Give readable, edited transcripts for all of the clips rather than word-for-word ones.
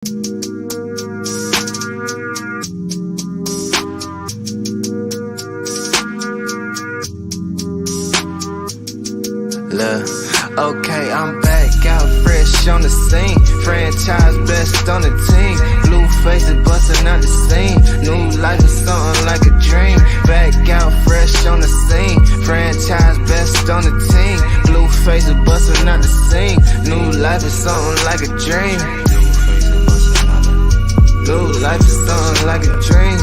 Look, okay, I'm back out fresh on the scene. Franchise best on the team. Blue faces bustin' out the scene. New life is something like a dream. Back out fresh on the scene. Franchise best on the team. Blue faces bustin' out the scene. New life is something like a dream. New life is something like a dream.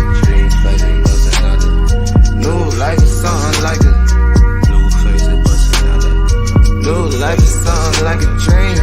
New life is something like a New life is something like a dream.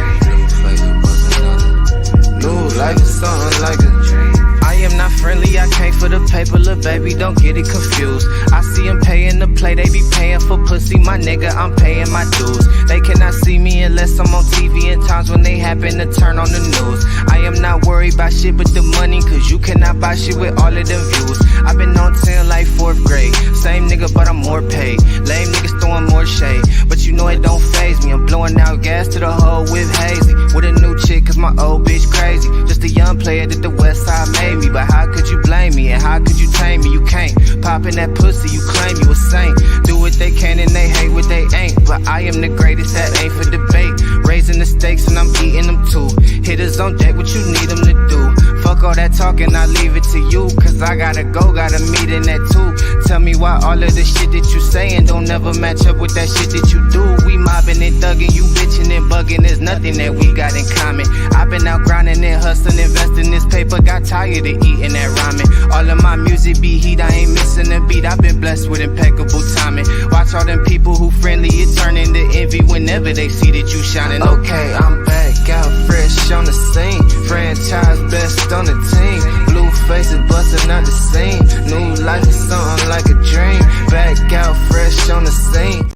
New life is something like a dream. I am not friendly, I came for the paper, little baby, don't get it confused. I see them paying to play, they be paying for pussy, my nigga, I'm paying my dues. They cannot see me unless I'm on TV in times when they happen to turn on the news. I am not worried about shit but the money, cause you cannot buy shit with all of them views. I've been on 10 like 4th grade, same nigga but I'm more paid. Lame niggas throwing more shade, but you know it don't faze me. I'm blowing out gas to the hole with Hazy, with a new chick cause my old bitch crazy. Just a young player that the west side made me, but how could you blame me and how could you tame me? You can't. Poppin' that pussy, you claim you a saint. Do what they can and they hate what they ain't, but I am the greatest, that ain't for debate. Raising the stakes and I'm eating them too. Hitters on deck, what you need them to do. Fuck all that talking, I leave it to you, cause I gotta go, got a meeting at 2. Tell me why all of the shit that you saying don't never match up with that shit that you do. We mobbing and thugging, you bitching and bugging, there's nothing that we got in common. I've been out grinding and hustling, investing this paper, got tired of eating that ramen. All of my music be heat, I ain't missing a beat, I've been blessed with impeccable timing. Watch all them people who friendly, it turn into envy whenever they see that you shining. Okay, I'm back out fresh on the scene. Franchise best on the team. Blue faces bustin' out the scene. New life is something like a dream. Back out fresh on the scene.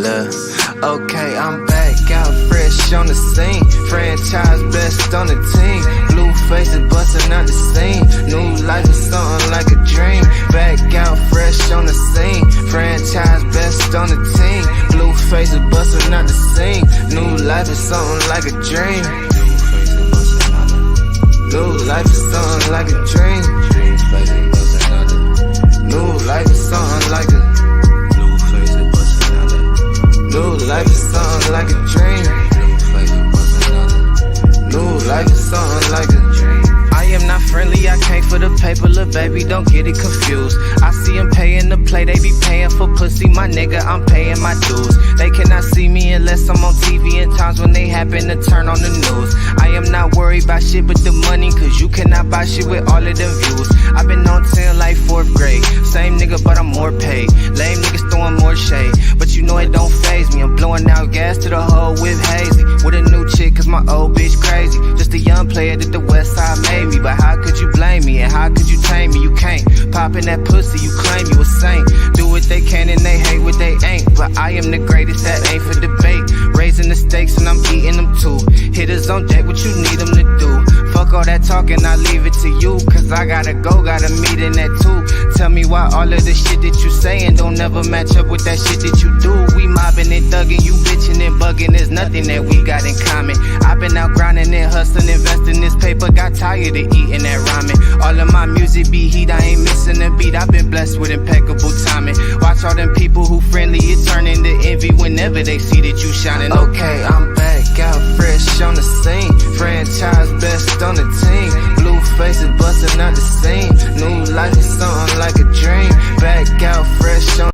Look, okay, I'm back out fresh on the scene. Franchise best on the team. Blue faces bustin' out the scene. New life is something like a dream. Back out fresh on the scene. Franchise best on the team. Blue faces bustin' out the scene. New life is something like a dream. New life is something like a dream. New life is something like a New life is something like a dream. New life is something like a dream. I am not friendly, I came for the paper, little baby, don't get it confused. I see them paying to play, they be paying for pussy, my nigga, I'm paying my dues. They cannot see me unless I'm on TV in times when they happen to turn on the news. I am not worried about shit but the money, cause you cannot buy shit with all of them views. I've been on 10 like 4th grade, same nigga but I'm more paid. Lame niggas throwing more shade, but you know it don't faze me. I'm blowing out gas to the hole with Hazy, with a new chick cause my old bitch crazy. Just a young player that the west side made me, but how could you blame me and how could you tame me? You can't. Poppin' that pussy, you claim you a saint. Do what they can and they hate what they ain't, but I am the greatest, that ain't for debate. Raising the stakes and I'm eating them too. Hitters on deck, what you need them to do. Fuck all that talking, I leave it to you, cause I gotta go, got a meeting at 2. Tell me why all of the shit that you saying don't never match up with that shit that you do. We mobbing and thugging, you bitching and bugging, there's nothing that we got in common. I've been out grinding and hustling, investing this paper, got tired of eating that ramen. All of my music be heat, I ain't missing a beat, I've been blessed with impeccable timing. Watch all them people who friendly, it turn into envy whenever they see that you shining. Okay, I'm back out fresh on the scene. Franchise best on the team. Blue faces bustin' out the scene. New life is something like a dream. Back out fresh on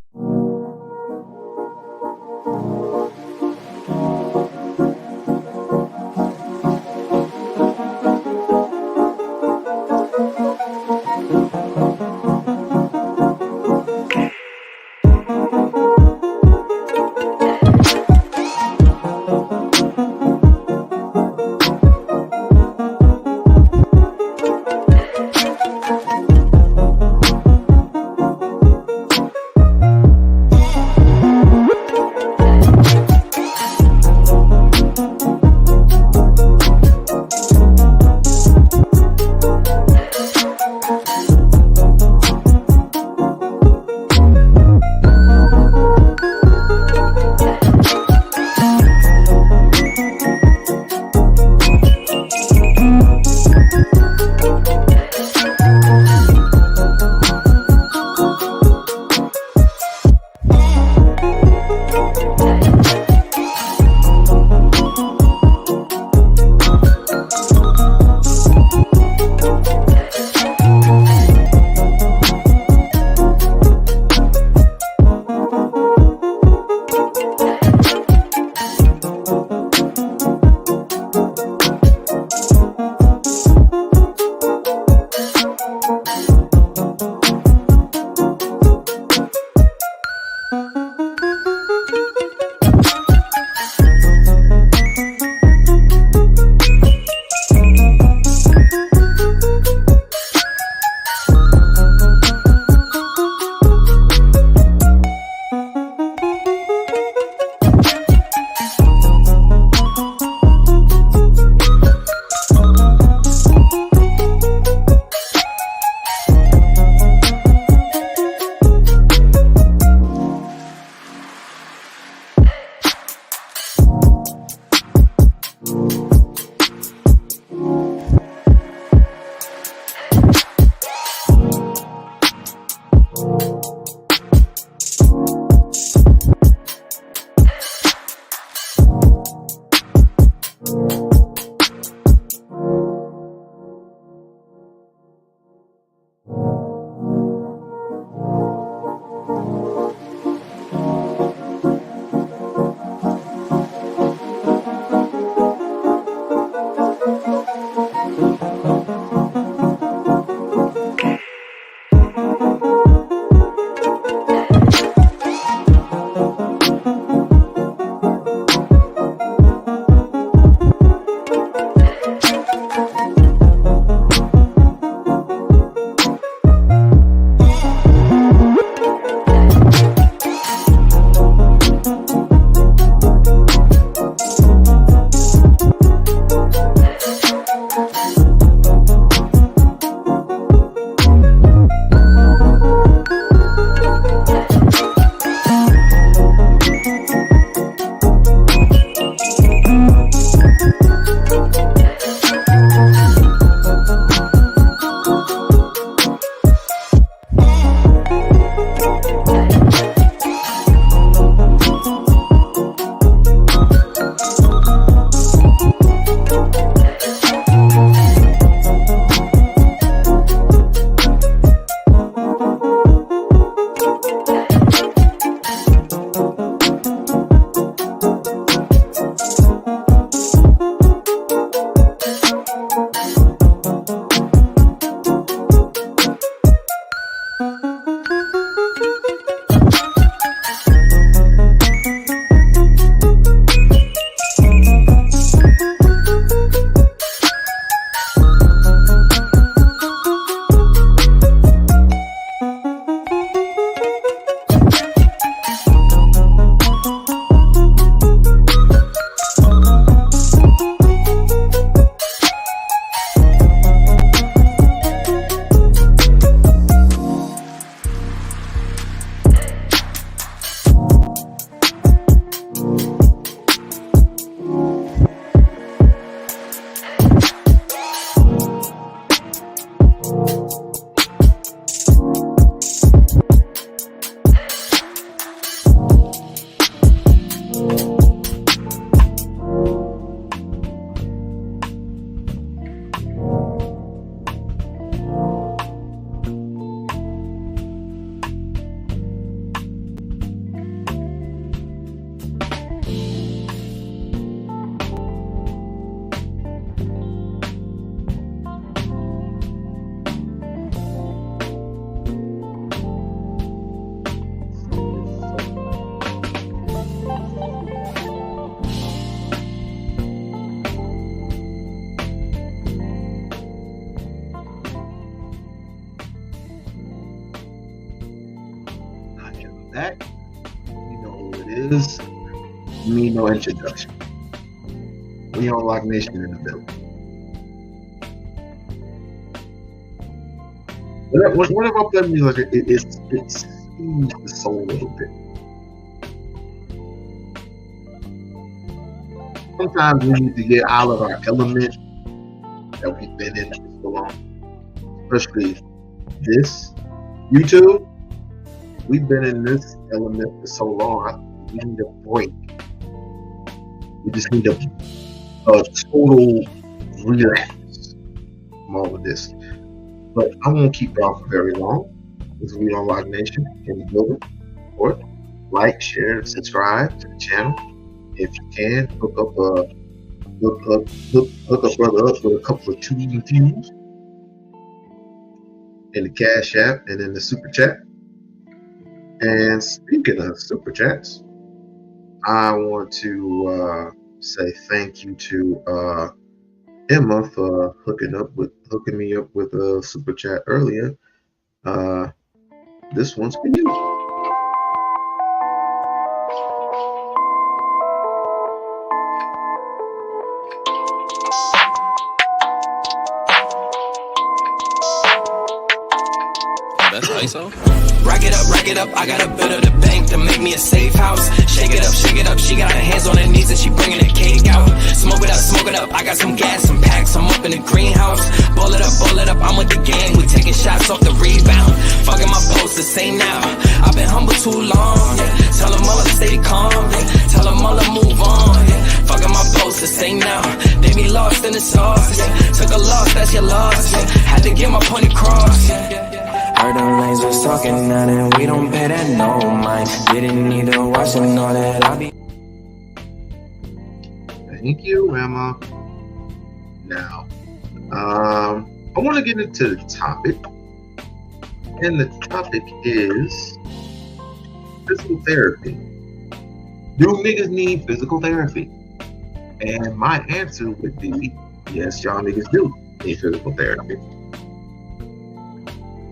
that, you know who it is. Me no introduction. We-On-Loc Nation in the building. Whenever I play music, it soothes the soul a little bit. Sometimes we need to get out of our element that we've been in for so long, especially this YouTube. We've been in this element for so long. We need a break. We just need a total relax from all of this. But I won't keep y'all for very long. This is We-On-Loc Nation in the building. Or like, share, subscribe to the channel. If you can, hook a brother up with a couple of tunes and fuse in the Cash App and in the Super Chat. And speaking of Super Chats, I want to say thank you to Emma for hooking me up with a Super Chat earlier. This one's for you. That's ISO. Rack it up, I got a bit of the bank to make me a safe house. Shake it up, she got her hands on her knees and she bringing the cake out. Smoke it up, I got some gas, some packs, I'm up in the greenhouse. Ball it up, I'm with the gang, we taking shots off the rebound. Fucking my post the same now, I've been humble too long, yeah. Tell them all to stay calm, yeah. Tell them all to move on, yeah. Fucking my post the same now, they be lost in the sauce, yeah. Took a loss, that's your loss, yeah. Had to get my point across, yeah. Heard them lanes was talking now and we don't pay that no mind. Didn't need to watch and all that I be. Thank you, Emma. Now, I want to get into the topic. And the topic is physical therapy. Do niggas need physical therapy? And my answer would be, yes, y'all niggas do need physical therapy.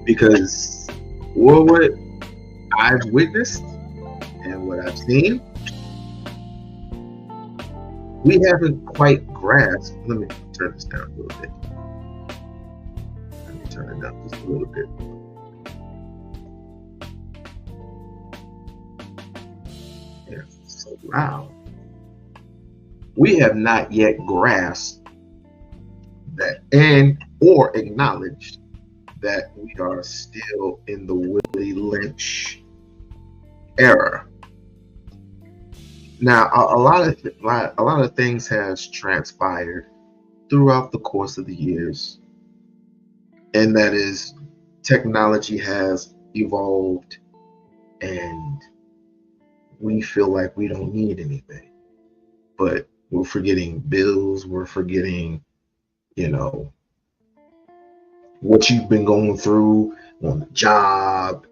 Because what I've witnessed and what I've seen, we haven't quite grasped. Let me turn this down a little bit. Let me turn it down just a little bit. Yeah, it's so loud. We have not yet grasped that or acknowledged that we are still in the Willie Lynch era. Now, a lot of things has transpired throughout the course of the years, and that is technology has evolved, and we feel like we don't need anything. But we're forgetting bills. We're forgetting, what you've been going through on the job,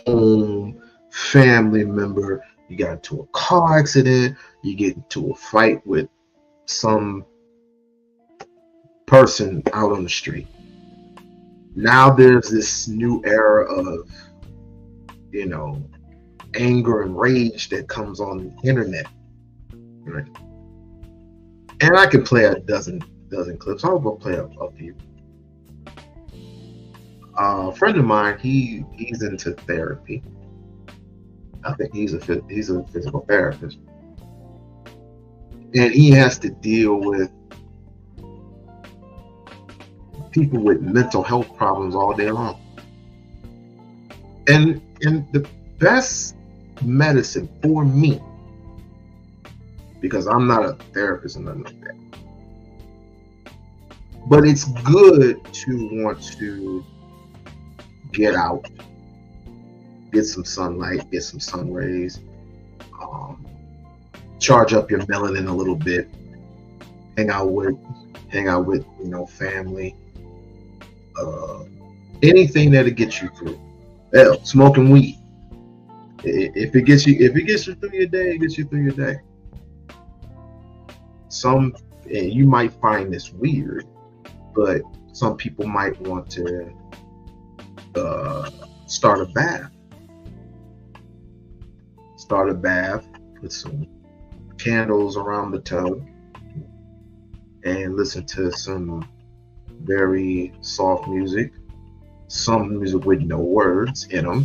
home, family member. You got into a car accident. You get into a fight with some person out on the street. Now there's this new era of, anger and rage that comes on the internet. Right? And I could play a dozen clips. I'll go play a few. A friend of mine, he's into therapy. I think he's a physical therapist, and he has to deal with people with mental health problems all day long. And the best medicine for me, because I'm not a therapist and nothing like that, but it's good to want to get out, get some sunlight, get some sun rays, charge up your melanin a little bit, hang out with family, anything that'll get you through. Hell, smoking weed. If it gets you through your day, it gets you through your day. And you might find this weird, but some people might want to start a bath. start a bath, put some candles around the tub, and listen to some very soft music, some music with no words in them.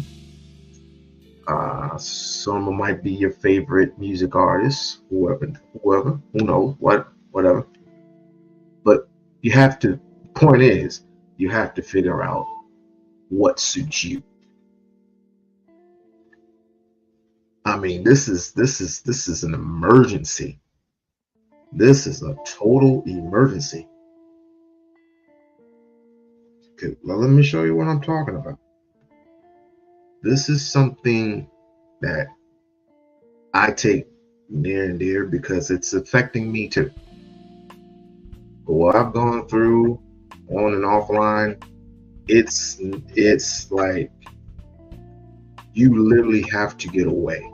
Some might be your favorite music artists, whoever, who knows, whatever. But you have to. Point is, you have to figure out what suits you. I mean, this is an emergency. This is a total emergency. Okay, well, let me show you what I'm talking about. This is something that I take near and dear because it's affecting me too. But what I've gone through on and offline, it's like you literally have to get away.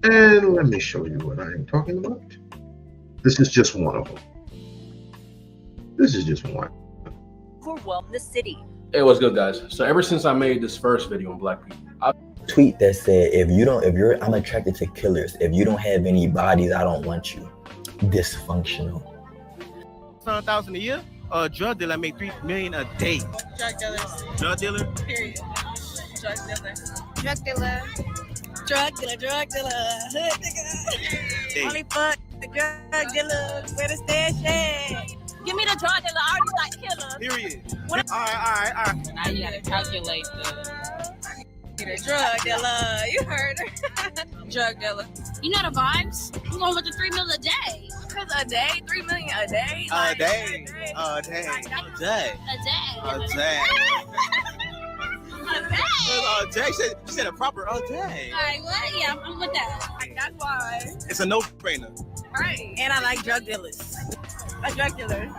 And let me show you what I am talking about. This is just one of them. This is just one. Overwhelm the city. Hey, what's good, guys? So ever since I made this first video on Black people, tweet that said, I'm attracted to killers. If you don't have any bodies, I don't want you. Dysfunctional. $100,000 a year. Drug dealer make $3 million a day. Drug dealers. Drug dealer. Period. Drug dealer. Drug dealer. Drug dealer. Drug dealer. Hood nigga. Hey. Only fuck the drug dealer. Where the stash at? Give me the drug dealer. I already like killer. Period. What? All right. So now you gotta calculate the drug dealer. You heard her. Drug dealer. You know the vibes. We're going with the 3 million a day. Cause a day, 3 million a day. A day. A day. A day. A day. She said a proper a day. Alright, what? Yeah, I'm with that. Like, that's why. It's a no-brainer. Right. And I like drug dealers. A drug dealer.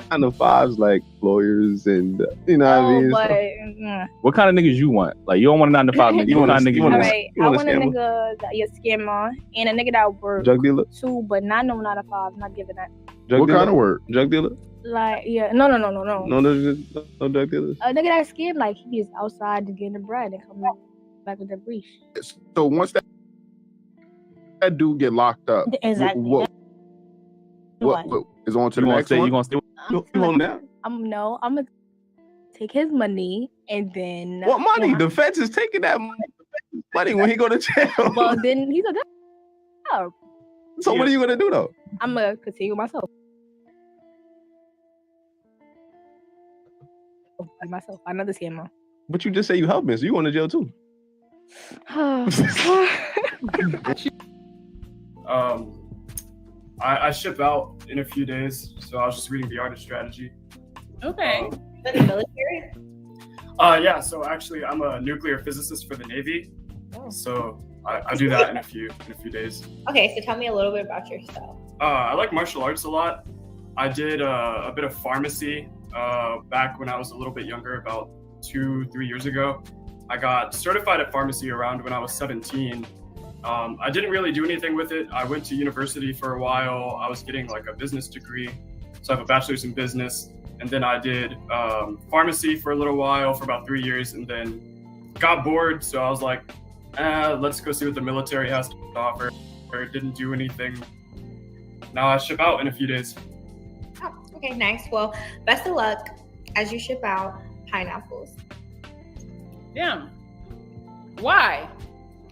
Kind of vibes like lawyers and you know what I mean. But what kind of niggas you want? Like you don't want a 9 to 5 nigga. You want a nigga. All right, I want a nigga that you scammer and a nigga that works drug dealer too, but not no 9 to 5. Not giving that. What kind of work? Drug dealer? Like no. No drug dealers. A nigga that scam, like he is outside to get the bread and come back with the breach. So once that dude get locked up, exactly. What is on to the next one? You gonna stay? You hold him down? I'm gonna take his money and then. What money? The feds is taking that money when he go to jail. Well, then he's a good. So what are you gonna do though? I'm gonna continue myself. Another scammer. But you just say you help me, so you going to jail too. I ship out in a few days, so I was just reading the art of strategy. Okay. For the military? Yeah, so actually I'm a nuclear physicist for the Navy. Oh. So I do that in a few days. Okay, so tell me a little bit about yourself. I like martial arts a lot. I did a bit of pharmacy back when I was a little bit younger, about 2-3 years ago. I got certified at pharmacy around when I was 17. I didn't really do anything with it. I went to university for a while. I was getting like a business degree. So I have a bachelor's in business. And then I did pharmacy for a little while, for about 3 years, and then got bored. So I was like, let's go see what the military has to offer. Didn't do anything. Now I ship out in a few days. Oh, okay, nice. Well, best of luck as you ship out pineapples. Yeah. Why?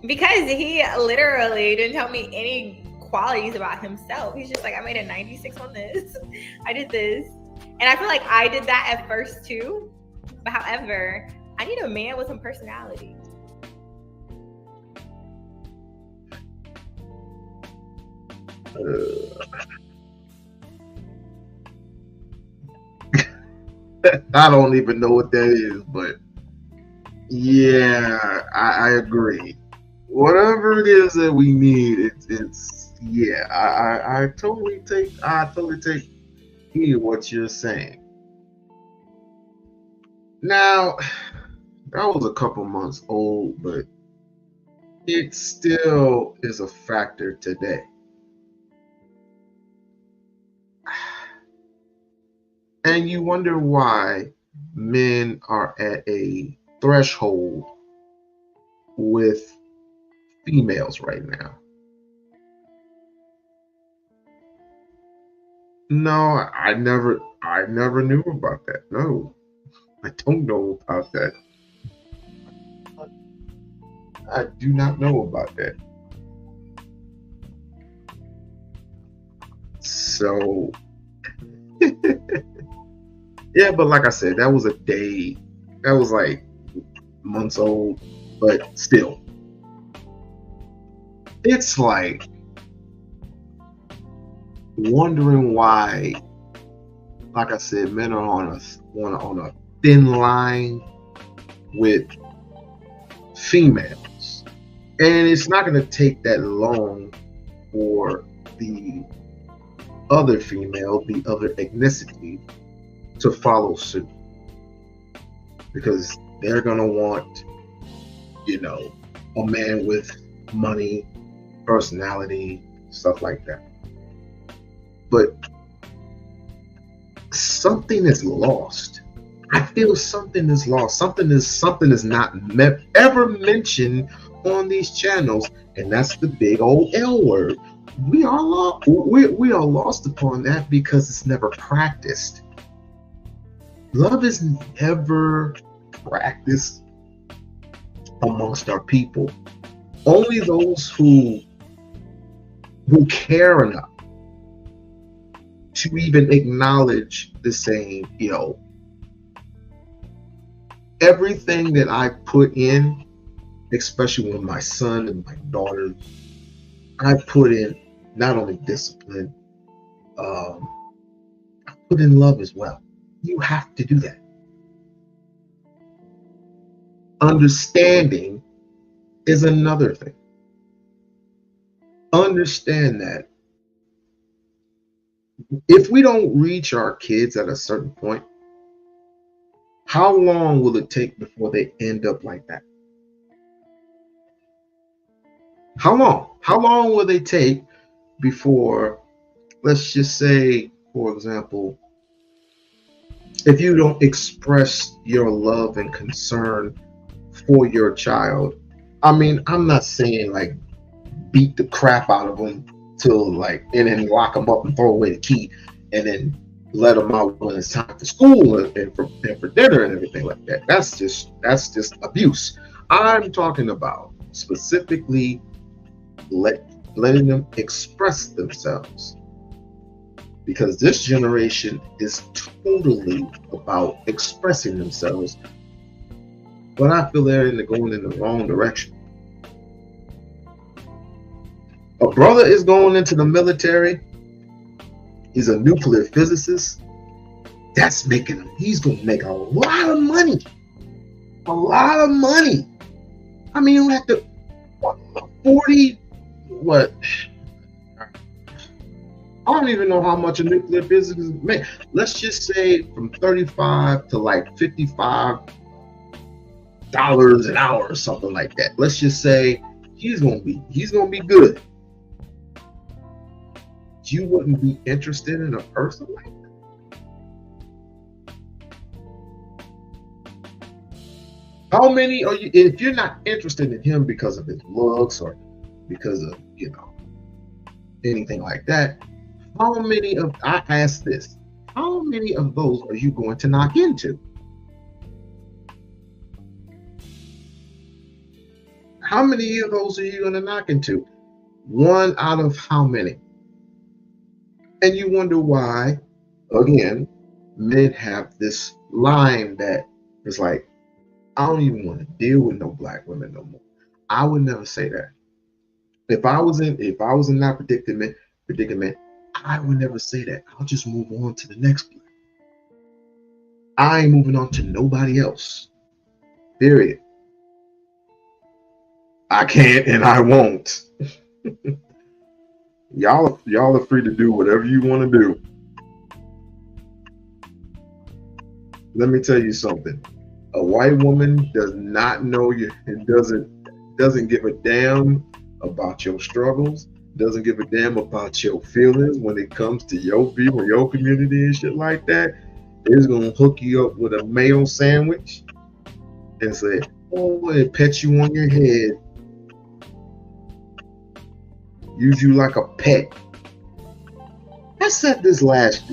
Because he literally didn't tell me any qualities about himself. He's just like, I made a 96 on this. I did this. And I feel like I did that at first too. But however, I need a man with some personality. I don't even know what that is, but yeah, I agree. Whatever it is that we need, it's yeah. I totally take heed of what you're saying. Now, that was a couple months old, but it still is a factor today. And you wonder why men are at a threshold with females right now. No, I never knew about that. No, I don't know about that. I do not know about that. So, yeah, but like I said, that was a day. That was like months old, but still. It's like wondering why, like I said, men are on a thin line with females, and it's not going to take that long for the other female, the other ethnicity, to follow suit, because they're going to want, a man with money, personality, stuff like that. But something is lost. I feel something is lost. Something is not ever mentioned on these channels, and that's the big old L word. We are lost. We are lost upon that because it's never practiced. Love is never practiced amongst our people. Only those who care enough to even acknowledge the saying, everything that I put in, especially with my son and my daughter, I put in not only discipline, I put in love as well. You have to do that. Understanding is another thing. Understand that if we don't reach our kids at a certain point, how long will it take before they end up like that? How long? How long will they take before, let's just say, for example, if you don't express your love and concern for your child, I mean, I'm not saying like beat the crap out of them till and then lock them up and throw away the key and then let them out when it's time for school and for dinner and everything like that. That's just abuse. I'm talking about specifically letting them express themselves, because this generation is totally about expressing themselves, but I feel they're going in the wrong direction. A brother is going into the military. He's a nuclear physicist. That's making him, he's going to make a lot of money. A lot of money. I mean, you have to, 40, what? I don't even know how much a nuclear physicist make. Let's just say from 35 to like $55 an hour or something like that. Let's just say he's gonna be good. You wouldn't be interested in a person like that? How many are you, if you're not interested in him because of his looks or because of, anything like that, how many of, I ask this, how many of those are you going to knock into? How many of those are you going to knock into? One out of how many? And you wonder why, again, men have this line that is like, I don't even want to deal with no black women no more. I would never say that. If I was in that predicament, I would never say that. I'll just move on to the next one. I ain't moving on to nobody else. Period. I can't and I won't. Y'all are free to do whatever you want to do. Let me tell you something. A white woman does not know you and doesn't give a damn about your struggles, doesn't give a damn about your feelings when it comes to your view or your community and shit like that. It's gonna hook you up with a mayo sandwich and say, oh, and pet you on your head use you like a pet. I said this last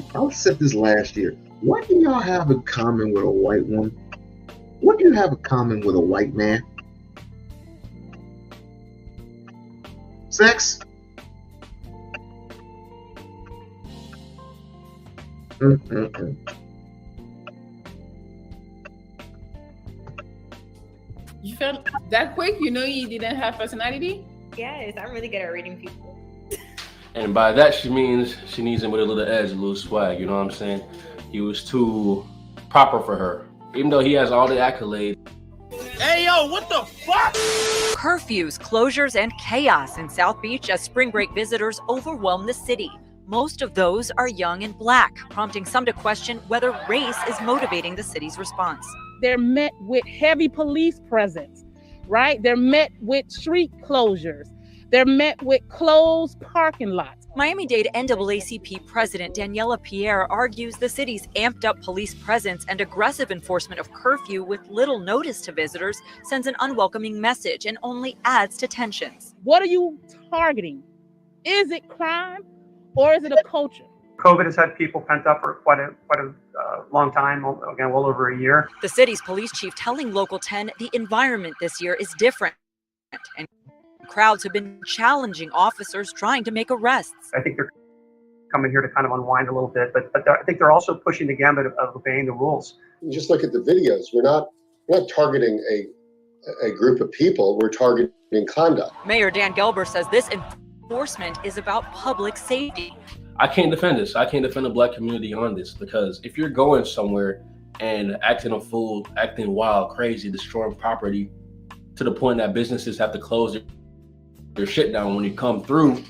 year. What do y'all have in common with a white woman? What do you have in common with a white man? Sex? You felt that quick? You know you didn't have personality? Yes, I'm really good at reading people. And by that, she means she needs him with a little edge, a little swag. You know what I'm saying? He was too proper for her, even though he has all the accolades. Hey, yo, what the fuck? Curfews, closures, and chaos in South Beach as spring break visitors overwhelm the city. Most of those are young and Black, prompting some to question whether race is motivating the city's response. They're met with heavy police presence, right? They're met with street closures. They're met with closed parking lots. Miami-Dade NAACP President Daniela Pierre argues the city's amped up police presence and aggressive enforcement of curfew with little notice to visitors sends an unwelcoming message and only adds to tensions. What are you targeting? Is it crime or is it a culture? COVID has had people pent up for quite a long time, again, well over a year. The city's police chief telling Local 10 the environment this year is different, and crowds have been challenging officers trying to make arrests. I think they're coming here to kind of unwind a little bit, but I think they're also pushing the gambit of obeying the rules. Just look at the videos. We're not targeting a group of people. We're targeting conduct. Mayor Dan Gelber says this enforcement is about public safety. I can't defend this. I can't defend the Black community on this, because if you're going somewhere and acting a fool, acting wild, crazy, destroying property to the point that businesses have to close their shit down when you come through,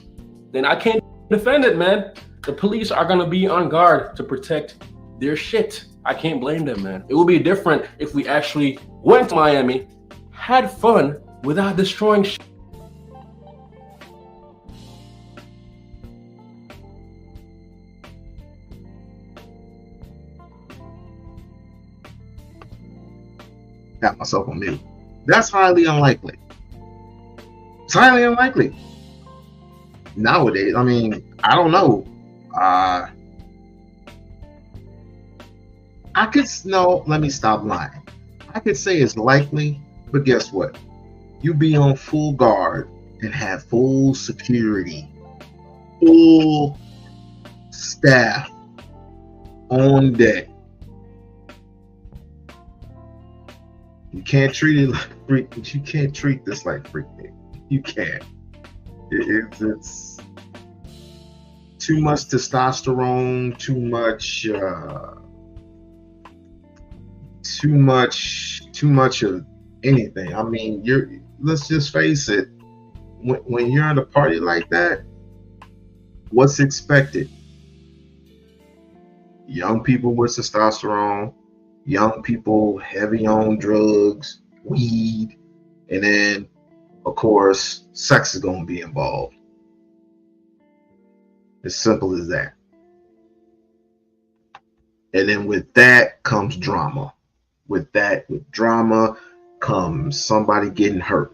then I can't defend it, man. The police are going to be on guard to protect their shit. I can't blame them, man. It would be different if we actually went to Miami, had fun without destroying shit. Got myself on mute. That's highly unlikely. It's highly unlikely. Nowadays, I mean, I don't know. Let me stop lying. I could say it's likely, but guess what? You be on full guard and have full security, full staff on deck. You can't treat it like freak. You can't treat this like freak day. You can't. It's too much testosterone. Too much of anything. I mean, let's just face it. When you're in a party like that, what's expected? Young people with testosterone. Young people heavy on drugs, weed, and then, of course, sex is going to be involved. As simple as that. And then with that comes drama. With drama comes somebody getting hurt.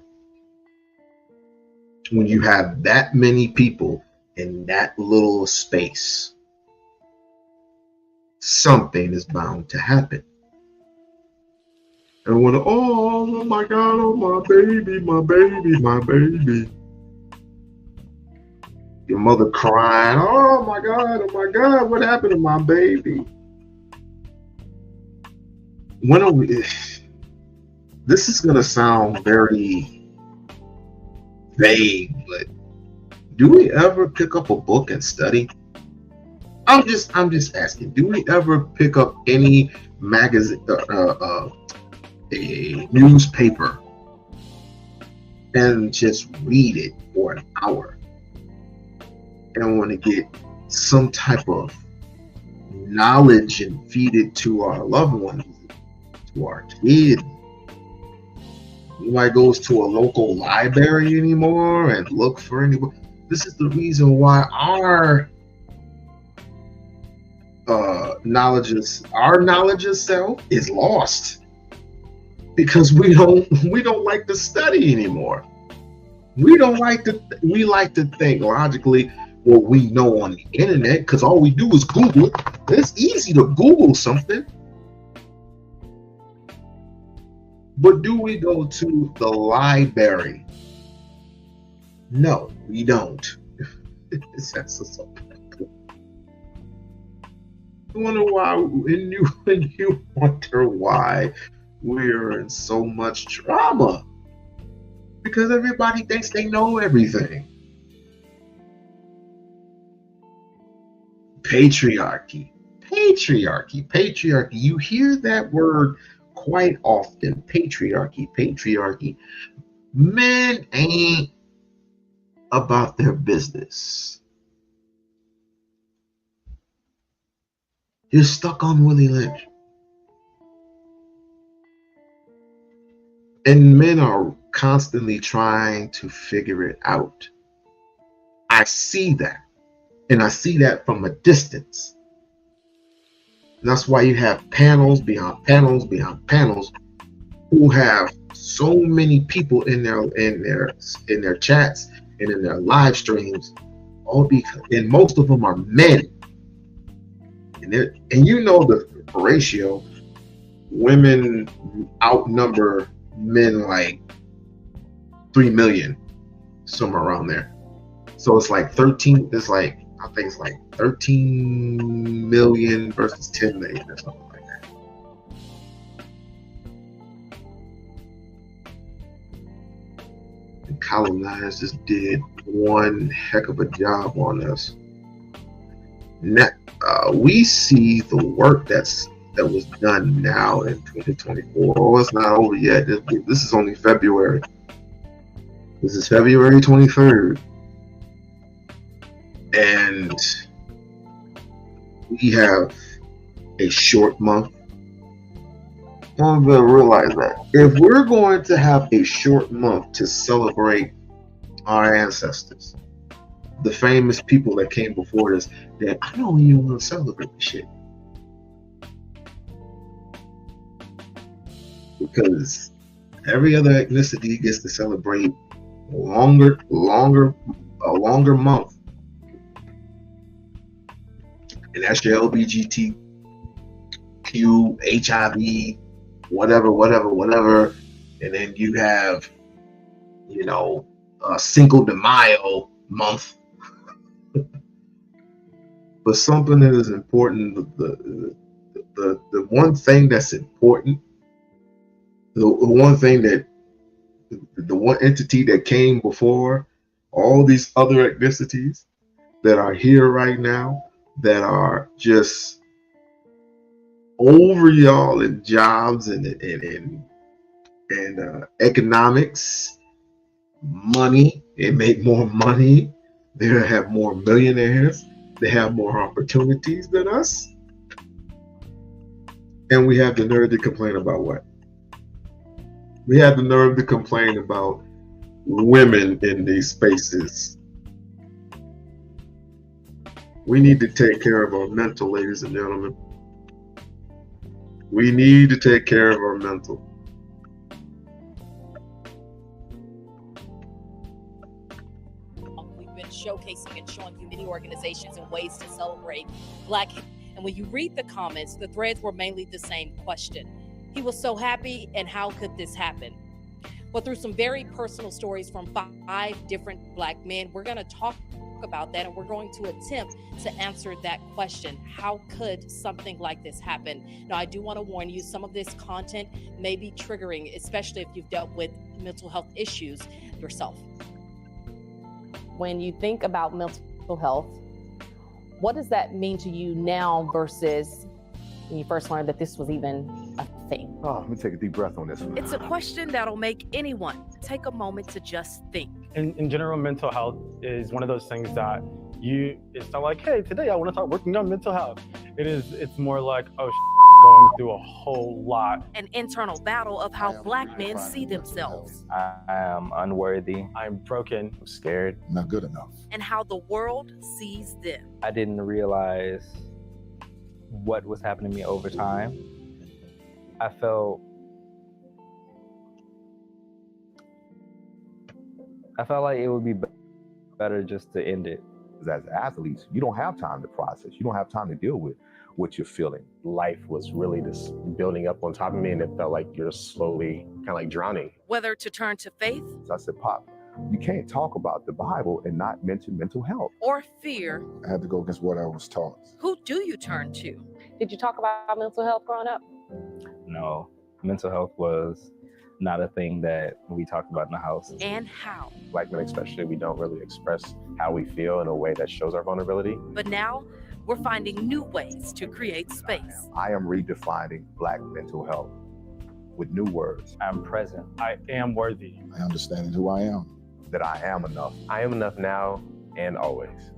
When you have that many people in that little space, something is bound to happen. And when, oh my God, oh my baby, my baby, my baby. Your mother crying, oh my God, what happened to my baby? This is going to sound very vague, but do we ever pick up a book and study? I'm just asking, do we ever pick up any magazine, a newspaper and just read it for an hour and want to get some type of knowledge and feed it to our loved ones, to our kids? Nobody goes to a local library anymore and look for any book. This is the reason why our knowledge of self is lost. Because we don't like to study anymore. We don't like to. We like to think logically what we know on the internet because all we do is Google. It's easy to Google something, but do we go to the library? No, we don't. It's just so simple. You wonder why, when you wonder why we're in so much drama. Because everybody thinks they know everything. Patriarchy. You hear that word quite often. Patriarchy. Men ain't about their business. You're stuck on Willie Lynch. And men are constantly trying to figure it out. I see that. And I see that from a distance. And that's why you have panels beyond panels beyond panels who have so many people in their chats and in their live streams, all because, and most of them are men. And you know the ratio, women outnumber men like 3 million, somewhere around there. So it's like 13, it's like, I think it's like 13 million versus 10 million or something like that. And colonizers just did one heck of a job on us. Now, we see the work that was done now in 2024. Oh, it's not over yet. This is only February. This is February 23rd. And we have a short month. I'm going to realize that. If we're going to have a short month to celebrate our ancestors, the famous people that came before us, that I don't even want to celebrate the shit. Because every other ethnicity gets to celebrate a longer month. And that's your LGBTQ, HIV, whatever. And then you have, Cinco de Mayo month. But something that is important, the one thing that's important, the one entity that came before all these other ethnicities that are here right now, that are just over y'all in jobs and economics, money. They make more money. They have more millionaires. They have more opportunities than us. And we have the nerve to complain about what? We have the nerve to complain about women in these spaces. We need to take care of our mental, ladies and gentlemen. We need to take care of our mental. We've been showcasing and showing you many organizations and ways to celebrate Black. And when you read the comments, the threads were mainly the same question. He was so happy, and how could this happen? Well, through some very personal stories from 5 different Black men, we're going to talk about that, and we're going to attempt to answer that question. How could something like this happen? Now, I do want to warn you, some of this content may be triggering, especially if you've dealt with mental health issues yourself. When you think about mental health, what does that mean to you now versus when you first learned that this was even a thing? Oh, let me take a deep breath on this one. It's a question that'll make anyone take a moment to just think. In general, mental health is one of those things that it's not like, hey, today I want to start working on mental health. It's more like, oh, going through a whole lot. An internal battle of how Black men see themselves. I am unworthy. I'm broken. I'm scared. Not good enough. And how the world sees them. I didn't realize what was happening to me over time. I felt I felt like it would be better just to end it. As athletes, you don't have time to process. You don't have time to deal with what you're feeling. Life was really just building up on top of me, and it felt like you're slowly kind of like drowning. Whether to turn to faith. So I said, Pop, you can't talk about the Bible and not mention mental health. Or fear. I had to go against what I was taught. Who do you turn to? Did you talk about mental health growing up? No, mental health was not a thing that we talked about in the house. And how? Black men especially, we don't really express how we feel in a way that shows our vulnerability. But now we're finding new ways to create space. I am redefining Black mental health with new words. I'm present. I am worthy. I understand who I am. That I am enough. I am enough now and always.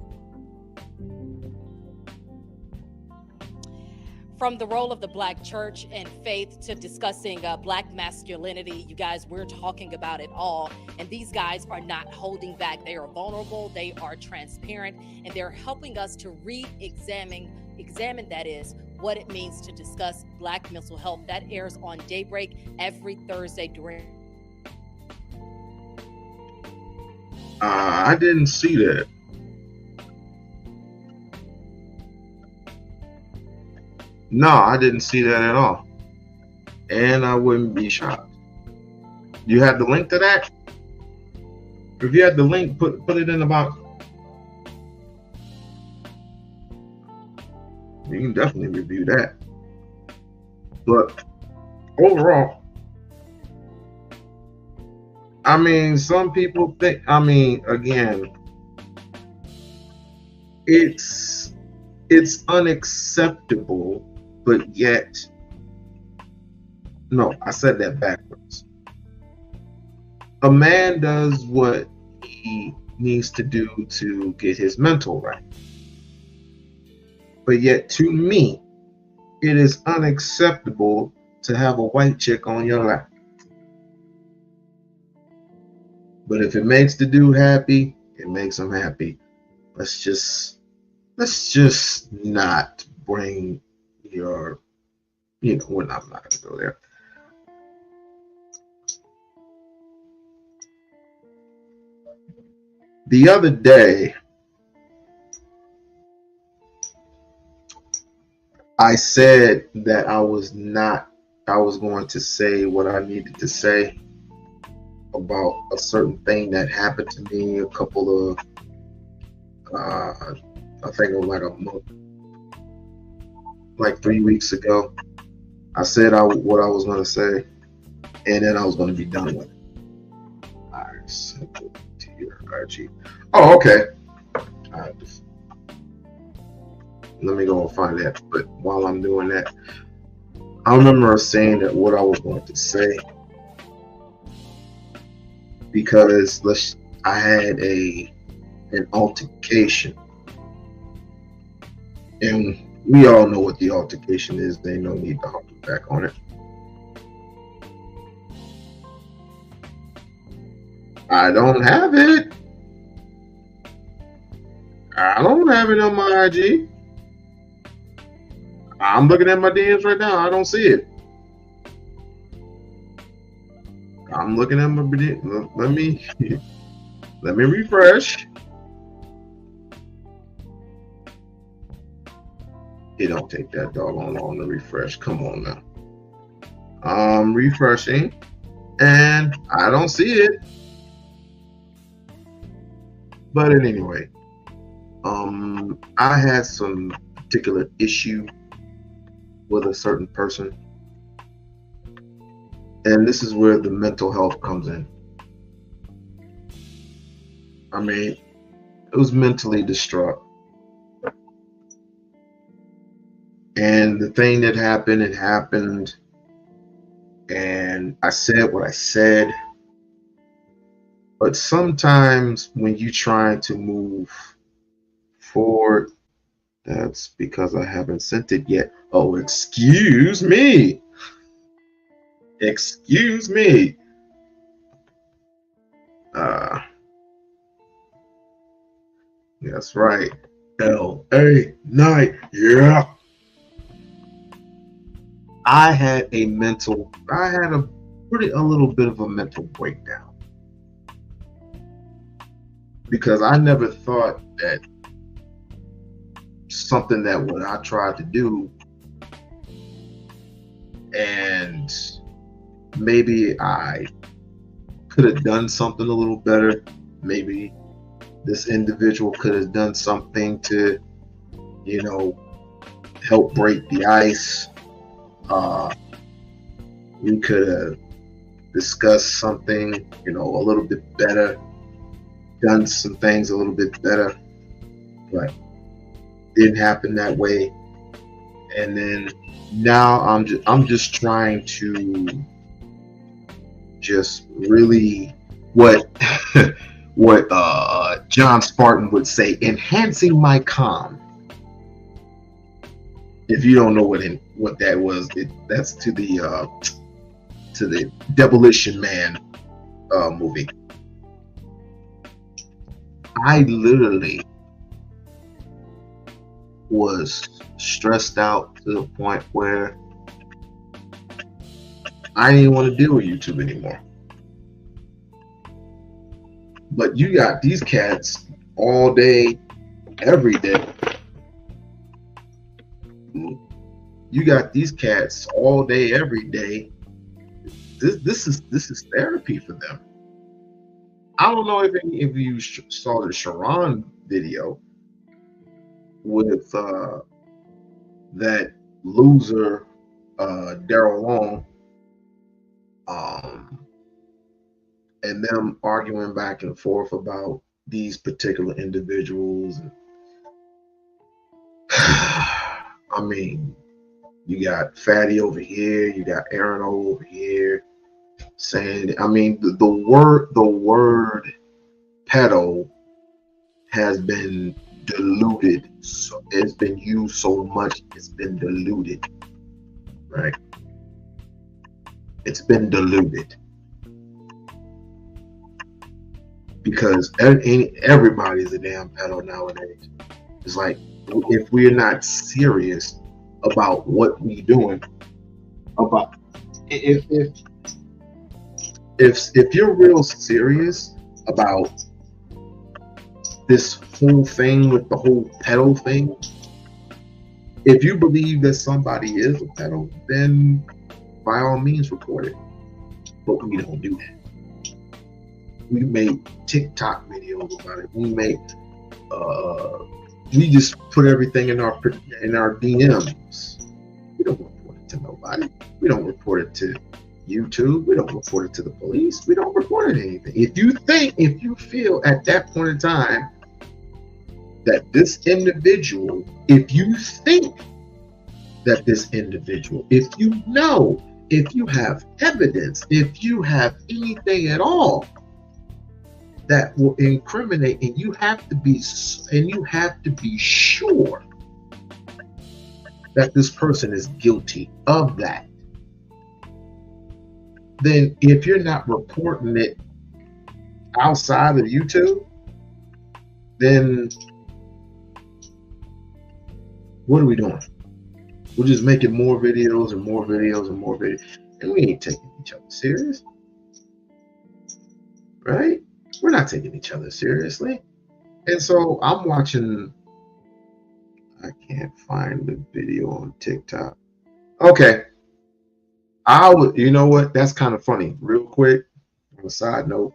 From the role of the Black church and faith to discussing Black masculinity, you guys, we're talking about it all. And these guys are not holding back. They are vulnerable, they are transparent, and they're helping us to examine that is, what it means to discuss Black mental health. That airs on Daybreak every Thursday during. I didn't see that. No, I didn't see that at all. And I wouldn't be shocked. You have the link to that? If you had the link, put it in the box. You can definitely review that. But overall, I mean, some people think, I mean, again, it's unacceptable, but yet, no, I said that backwards. A man does what he needs to do to get his mental right. But yet, to me, it is unacceptable to have a white chick on your lap. But if it makes the dude happy, it makes him happy. Let's just not bring your, I'm not going to go there. The other day, I said that I was going to say what I needed to say about a certain thing that happened to me a couple of, I think it was like a month, like 3 weeks ago. I said what I was going to say, and then I was going to be done with it. I sent it to your IG. Oh, okay. Let me go and find that. But while I'm doing that, I remember saying that what I was going to say, because I had an altercation, and we all know what the altercation is. There's no need to harp back on it. I don't have it. I don't have it on my IG. I'm looking at my DMs right now. I don't see it. I'm looking at my DMs. Let me refresh. It don't take that doggone long to refresh. Come on now. I'm refreshing, and I don't see it. But anyway, I had some particular issue with a certain person, and this is where the mental health comes in. I mean, it was mentally distraught, and the thing that happened, it happened, and I said what I said. But sometimes when you're trying to move forward, that's because I haven't sent it yet. Oh, excuse me. Excuse me. That's right. LA night. Yeah. I had a little bit of a mental breakdown. because I never thought that something that what I tried to do, and maybe I could have done something a little better. Maybe this individual could have done something to, you know, help break the ice. We could have discussed something, you know, a little bit better, done some things a little bit better, but didn't happen that way. And then now I'm just trying to just really what John Spartan would say, enhancing my calm. If you don't know what that was, that's to the Demolition Man movie. I literally was stressed out to the point where I didn't want to deal with YouTube anymore. But you got these cats all day, every day. You got these cats all day, every day. This is therapy for them. I don't know if any of you saw the Sharon video with that loser Daryl Long, and them arguing back and forth about these particular individuals. I mean, you got Fatty over here, you got Aaron O over here saying, I mean, the word pedo has been diluted. So it's been used so much, it's been diluted, right? It's been diluted because everybody's a damn pedo nowadays. It's like, if we're not serious about what we're doing, about if you're real serious about this whole thing with the whole pedo thing, if you believe that somebody is a pedo, then by all means report it. But we don't do that. We made TikTok videos about it. We just put everything in our DMs. We don't report it to nobody. We don't report it to YouTube. We don't report it to the police. We don't report it to anything. If you feel at that point in time that this individual, if you think that this individual, if you know, if you have evidence, if you have anything at all that will incriminate, and you have to be sure that this person is guilty of that, then if you're not reporting it outside of YouTube, then what are we doing? We're just making more videos and more videos and more videos, and we ain't taking each other serious, right? We're not taking each other seriously. And so I'm watching, I can't find the video on TikTok. Okay. You know what? That's kind of funny. Real quick, on a side note,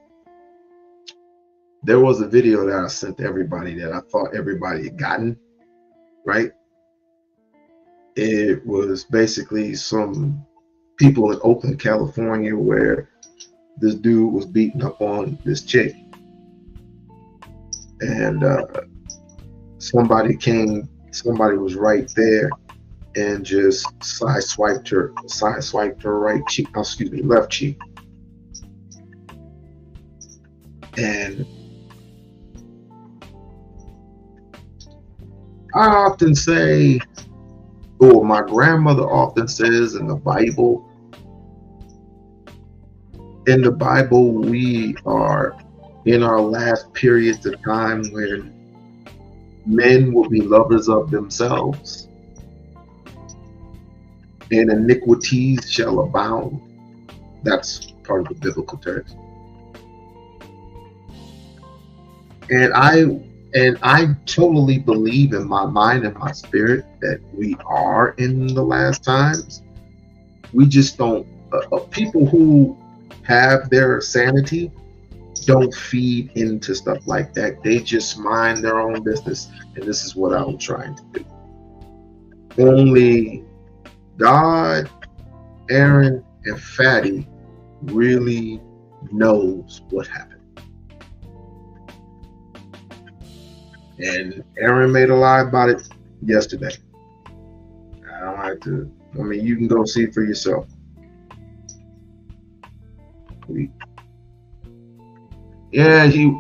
there was a video that I sent to everybody that I thought everybody had gotten, right? It was basically some people in Oakland, California, where this dude was beating up on this chick, and somebody was right there and just sideswiped her right cheek, left cheek. And I often say, or my grandmother often says, in the Bible, we are in our last periods of time when men will be lovers of themselves and iniquities shall abound. That's part of the biblical text. And I totally believe in my mind and my spirit that we are in the last times. We just don't. People who have their sanity don't feed into stuff like that. They just mind their own business, and this is what I'm trying to do. Only God, Aaron, and Fatty really knows what happened. And Aaron made a lie about it yesterday. I don't have to. I mean, you can go see it for yourself.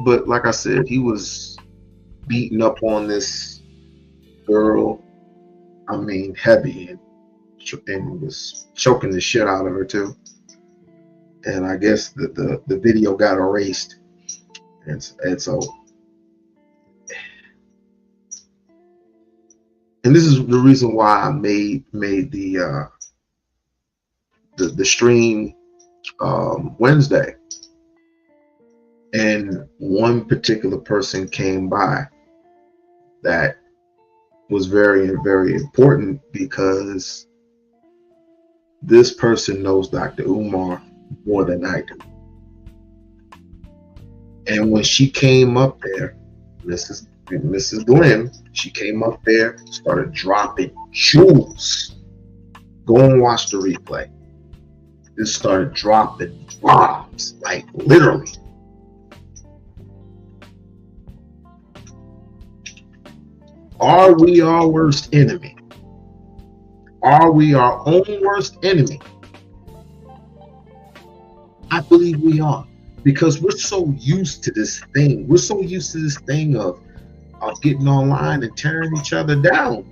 But like I said, he was beating up on this girl. I mean, heavy, and was choking the shit out of her too. And I guess the video got erased, and so. And this is the reason why I made the stream Wednesday. And one particular person came by that was very, very important, because this person knows Dr. Umar more than I do. And when she came up there, Mrs. Glenn, she came up there, started dropping jewels. Go and watch the replay. Just started dropping bombs, like literally. Are we our worst enemy? Are we our own worst enemy? I believe we are, because we're so used to this thing. We're so used to this thing of getting online and tearing each other down.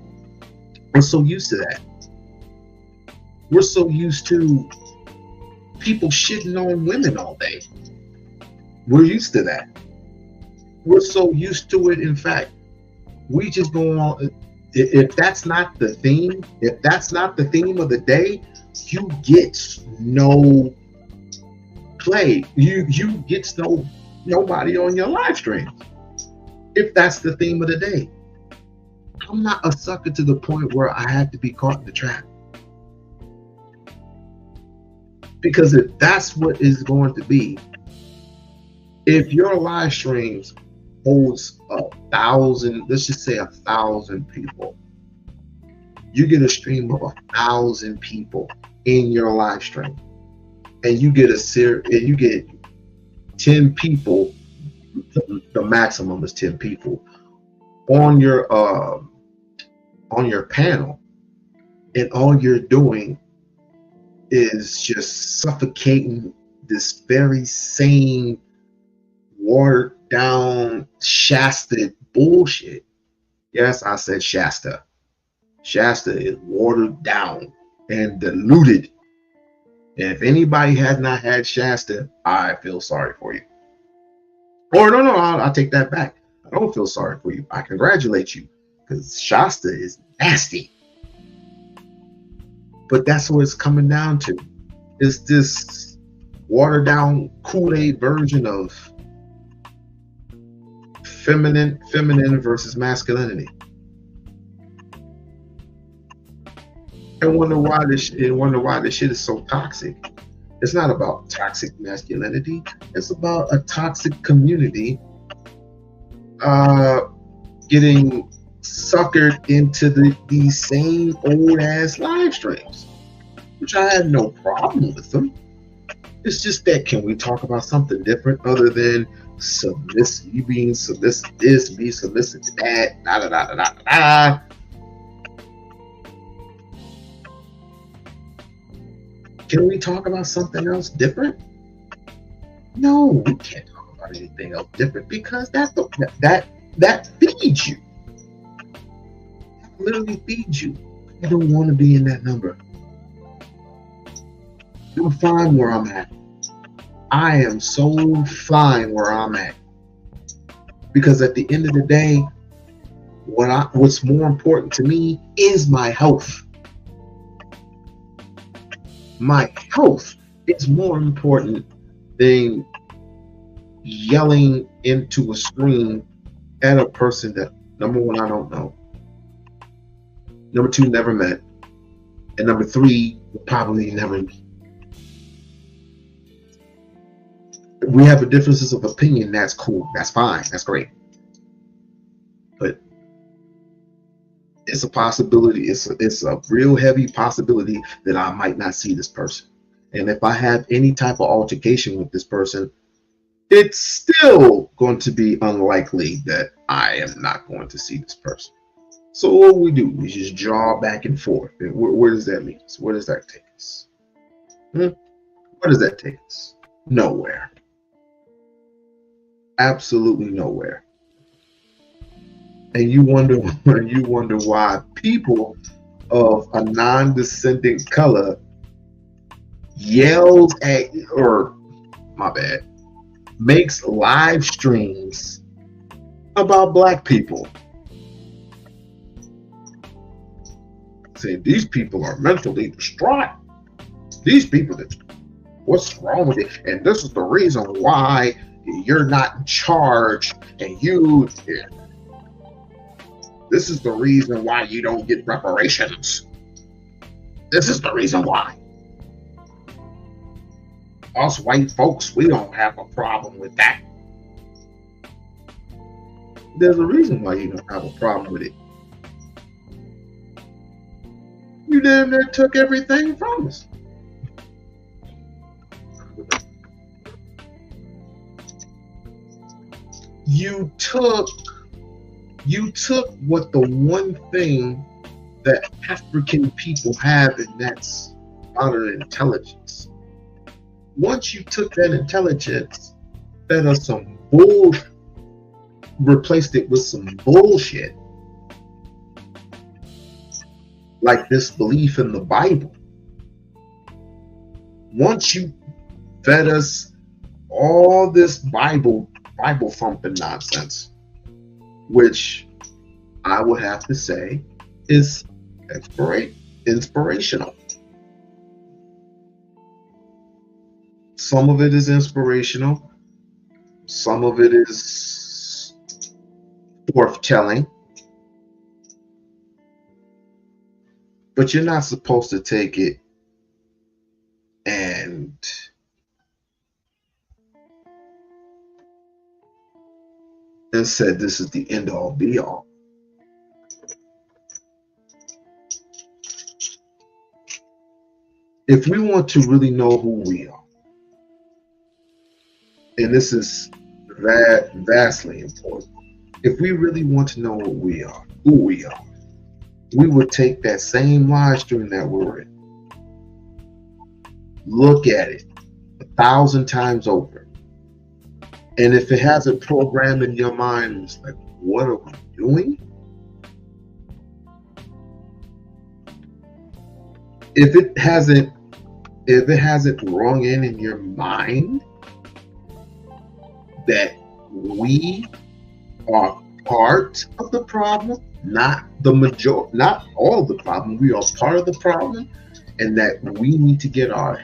We're so used to that. We're so used to people shitting on women all day. We're used to that. We're so used to it. In fact, we just go on. If that's not the theme, if that's not the theme of the day, you get no play. You get nobody on your live stream. If that's the theme of the day. I'm not a sucker to the point where I have to be caught in the trap. Because if that's what is going to be, if your live streams holds 1,000, let's just say 1,000 people, you get a stream of 1,000 people in your live stream, and you get you get 10 people. The maximum is 10 people on your panel, and all you're doing is just suffocating this very same watered down Shasta bullshit. Yes, I said Shasta. Shasta is watered down and diluted. And if anybody has not had Shasta, I feel sorry for you. Or no, I'll take that back. I don't feel sorry for you. I congratulate you, because Shasta is nasty. But that's what it's coming down to. It's this watered down Kool-Aid version of feminine versus masculinity. I wonder why this shit is so toxic. It's not about toxic masculinity. It's about a toxic community getting suckered into these same old ass live streams, which I have no problem with them. It's just that, can we talk about something different other than submissive? You being submissive to this, be submissive to that, da da da da da da. Can we talk about something else different? No, we can't talk about anything else different, because that feeds you. That literally feeds you. I don't want to be in that number. I'm fine where I'm at. I am so fine where I'm at. Because at the end of the day, what's more important to me is my health. My health is more important than yelling into a screen at a person that, number one, I don't know. Number two, never met. And number three, will probably never meet. We have differences of opinion. That's cool. That's fine. That's great. But it's a possibility. It's a real heavy possibility that I might not see this person. And if I have any type of altercation with this person, it's still going to be unlikely that I am not going to see this person. So what we do, we just draw back and forth. And where does that lead us? Where does that take us? Where does that take us? Nowhere. Absolutely nowhere. And you wonder why people of a non-descendant color yells at, or my bad, makes live streams about black people. Saying these people are mentally distraught. These people, what's wrong with it? And this is the reason why you're not in charge, and this is the reason why you don't get reparations. This is the reason why. Us white folks, we don't have a problem with that. There's a reason why you don't have a problem with it. You damn near took everything from us. You took what the one thing that African people have, and that's modern intelligence. Once you took that intelligence, fed us some bull, replaced it with some bullshit, like this belief in the Bible. Once you fed us all this Bible thumping nonsense, which I would have to say is inspirational. Some of it is inspirational. Some of it is forth-telling. But you're not supposed to take it and said this is the end all be all. If we want to really know who we are, and this is vastly important, if we really want to know what we are, who we are, we would take that same live stream that we're in, look at it 1,000 times over. And if it hasn't programmed in your mind, it's like, what are we doing? If it hasn't rung in your mind that we are part of the problem, not the majority, not all of the problem, we are part of the problem, and that we need to get our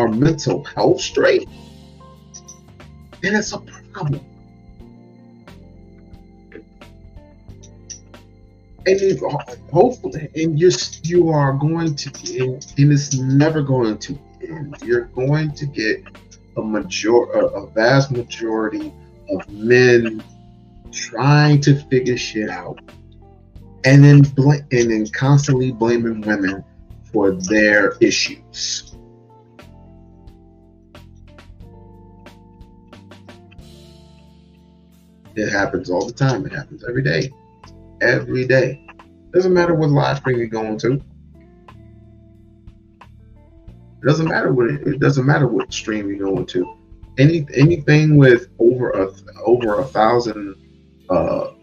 mental health straight, then it's a problem. And hopefully, and you are going to, and it's never going to end. You're going to get a vast majority of men trying to figure shit out, and then constantly blaming women for their issues. It happens all the time. It happens every day. Every day. Doesn't matter what live stream you're going to. It doesn't matter what stream you're going to. Anything with over 1,000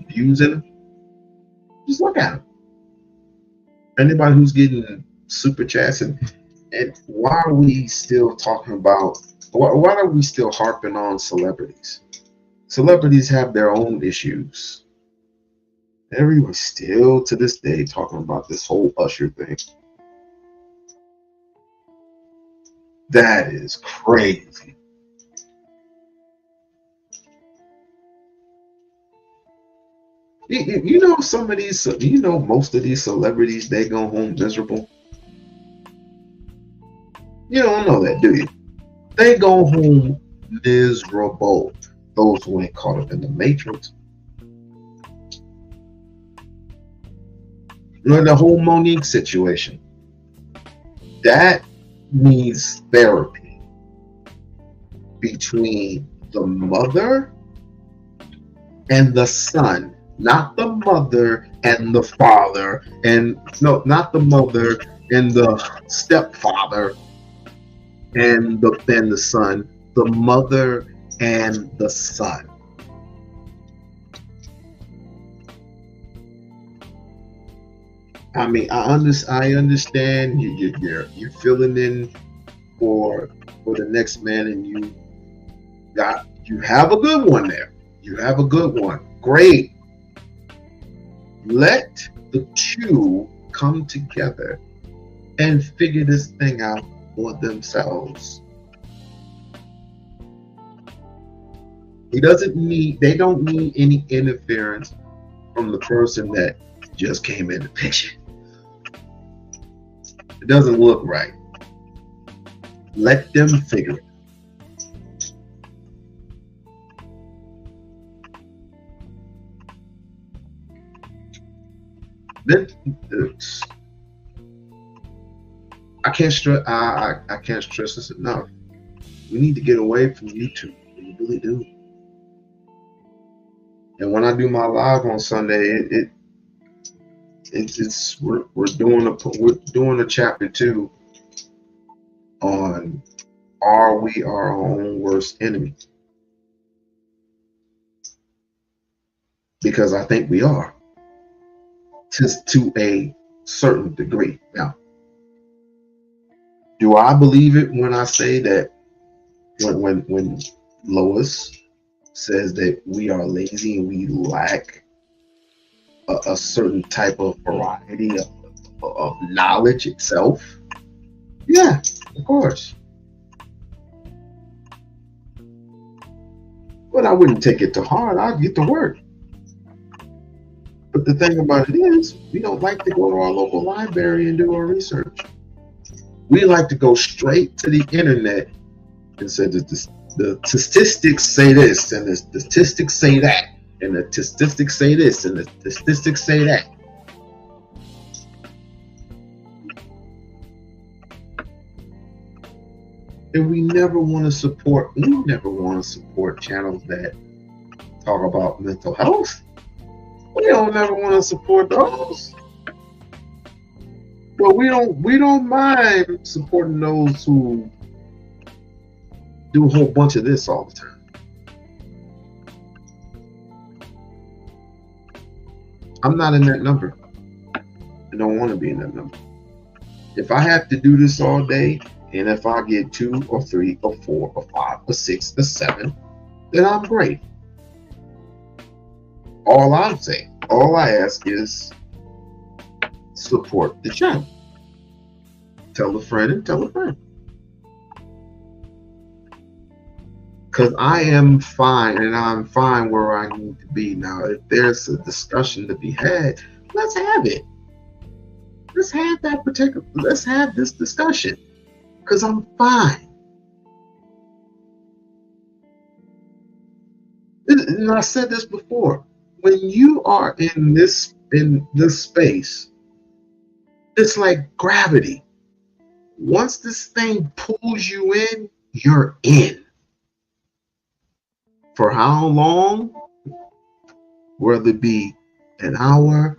views in it, just look at them. Anybody who's getting super chats, and why are we still talking about? Why are we still harping on celebrities? Celebrities have their own issues. Everyone's still to this day talking about this whole Usher thing. That is crazy. You know some of these. You know most of these celebrities, they go home miserable. You don't know that, do you? They go home miserable. Those who ain't caught up in the matrix. You know, the whole Monique situation. That needs therapy between the mother and the son, not the mother and the father, and no, not the mother and the stepfather and the son, the mother and the son. I mean, I understand you're filling in for the next man, and you have a good one there. You have a good one. Great. Let the two come together and figure this thing out for themselves. They don't need any interference from the person that just came in the picture. It doesn't look right. Let them figure it. I can't stress this enough. We need to get away from YouTube. We really do. And when I do my live on Sunday, we're doing a chapter 2 on, are we our own worst enemy? Because I think we are, to a certain degree. Now, do I believe it when I say that when Lois says that we are lazy and we lack a certain type of variety of knowledge itself? Yeah, of course. But I wouldn't take it to heart. I'd get to work. But the thing about it is, we don't like to go to our local library and do our research. We like to go straight to the internet and say that the statistics say this, and the statistics say that, and the statistics say this, and the statistics say that. And we never want to support channels that talk about mental health. We don't never want to support those. But we don't mind supporting those who do a whole bunch of this all the time. I'm not in that number. I don't want to be in that number. If I have to do this all day, and if I get 2 or 3 or 4 or 5 or 6 or 7, then I'm great. All I'm saying, all I ask is support the channel. Tell a friend and tell a friend. Because I am fine, and I'm fine where I need to be. Now, if there's a discussion to be had, let's have it. Let's have this discussion. Because I'm fine. And I said this before. When you are in this space, it's like gravity. Once this thing pulls you in, you're in. For how long? Whether it be an hour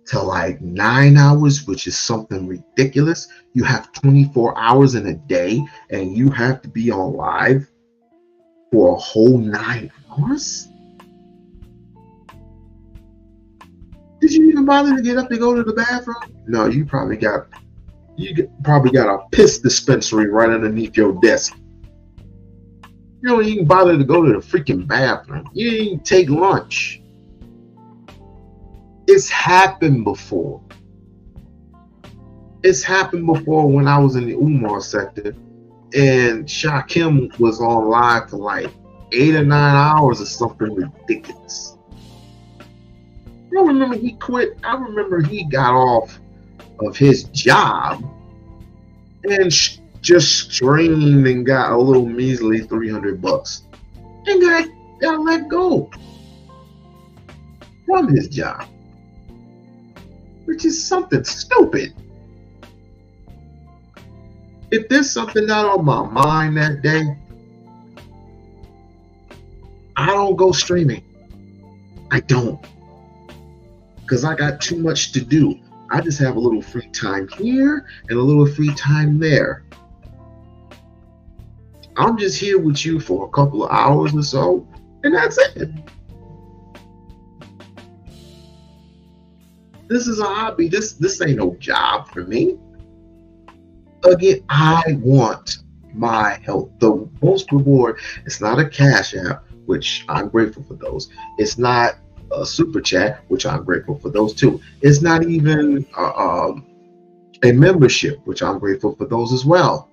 to like 9 hours, which is something ridiculous. You have 24 hours in a day, and you have to be on live for a whole 9 hours? Did you even bother to get up to go to the bathroom? No, you probably got a piss dispensary right underneath your desk. You don't even bother to go to the freaking bathroom. You didn't even take lunch. It's happened before. It's happened before when I was in the Umar sector, and Shakim was on live for like 8 or 9 hours or something ridiculous. I remember he quit. I remember he got off of his job and just streamed and got a little measly $300 and got let go from his job, which is something stupid. If there's something not on my mind that day, I don't go streaming. I don't. Because I got too much to do. I just have a little free time here and a little free time there. I'm just here with you for a couple of hours or so, and that's it. This is a hobby. This ain't no job for me. Again, I want my health. The most reward, it's not a Cash App, which I'm grateful for those. It's not a Super Chat, which I'm grateful for those too. It's not even a membership, which I'm grateful for those as well.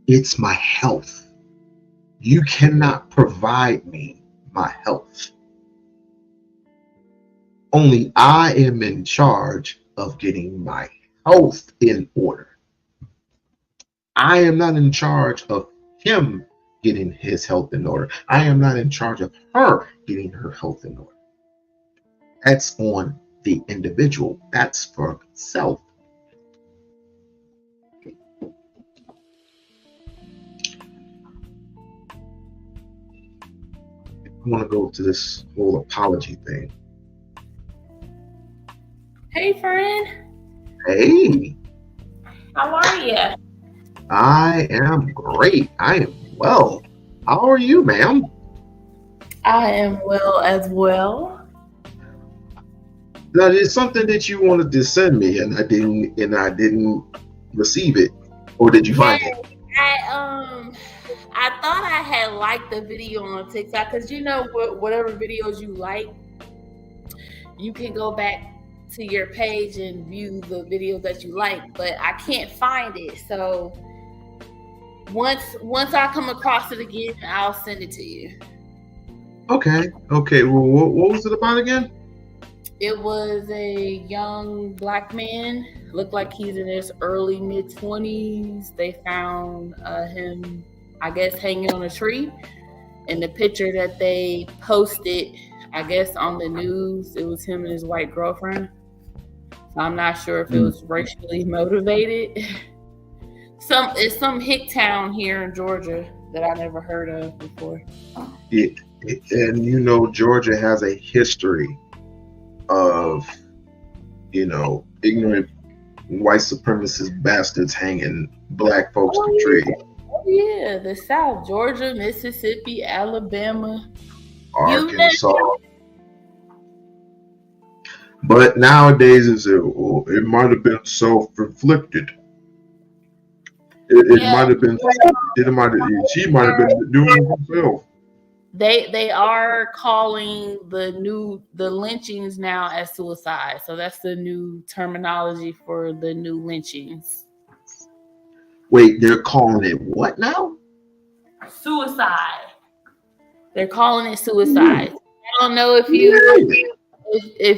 It's my health. You cannot provide me my health. Only I am in charge of getting my health in order. I am not in charge of him getting his health in order. I am not in charge of her getting her health in order. That's on the individual. That's for self. I want to go to this whole apology thing. Hey, friend. Hey. How are you? I am great. I am well. How are you, ma'am? I am well as well. Now, there's something that you wanted to send me, and I didn't receive it. Or did you find it? I thought I had liked the video on TikTok because you know whatever videos you like, you can go back to your page and view the videos that you like, but I can't find it. So once I come across it again, I'll send it to you. Okay. Well, what was it about again? It was a young black man, looked like he's in his early mid-20s. They found him, I guess, hanging on a tree. And the picture that they posted, I guess, on the news, it was him and his white girlfriend. So I'm not sure if it was racially motivated. It's some hick town here in Georgia that I never heard of before. And you know, Georgia has a history of, ignorant white supremacist bastards hanging black folks to trees. Oh yeah, the South, Georgia, Mississippi, Alabama, Arkansas. But nowadays, it might have been self-inflicted. It might have been. She might have been doing it herself. They are calling the lynchings now as suicide. So that's the new terminology for the new lynchings. Wait, they're calling it what now? Suicide. They're calling it suicide. I don't know if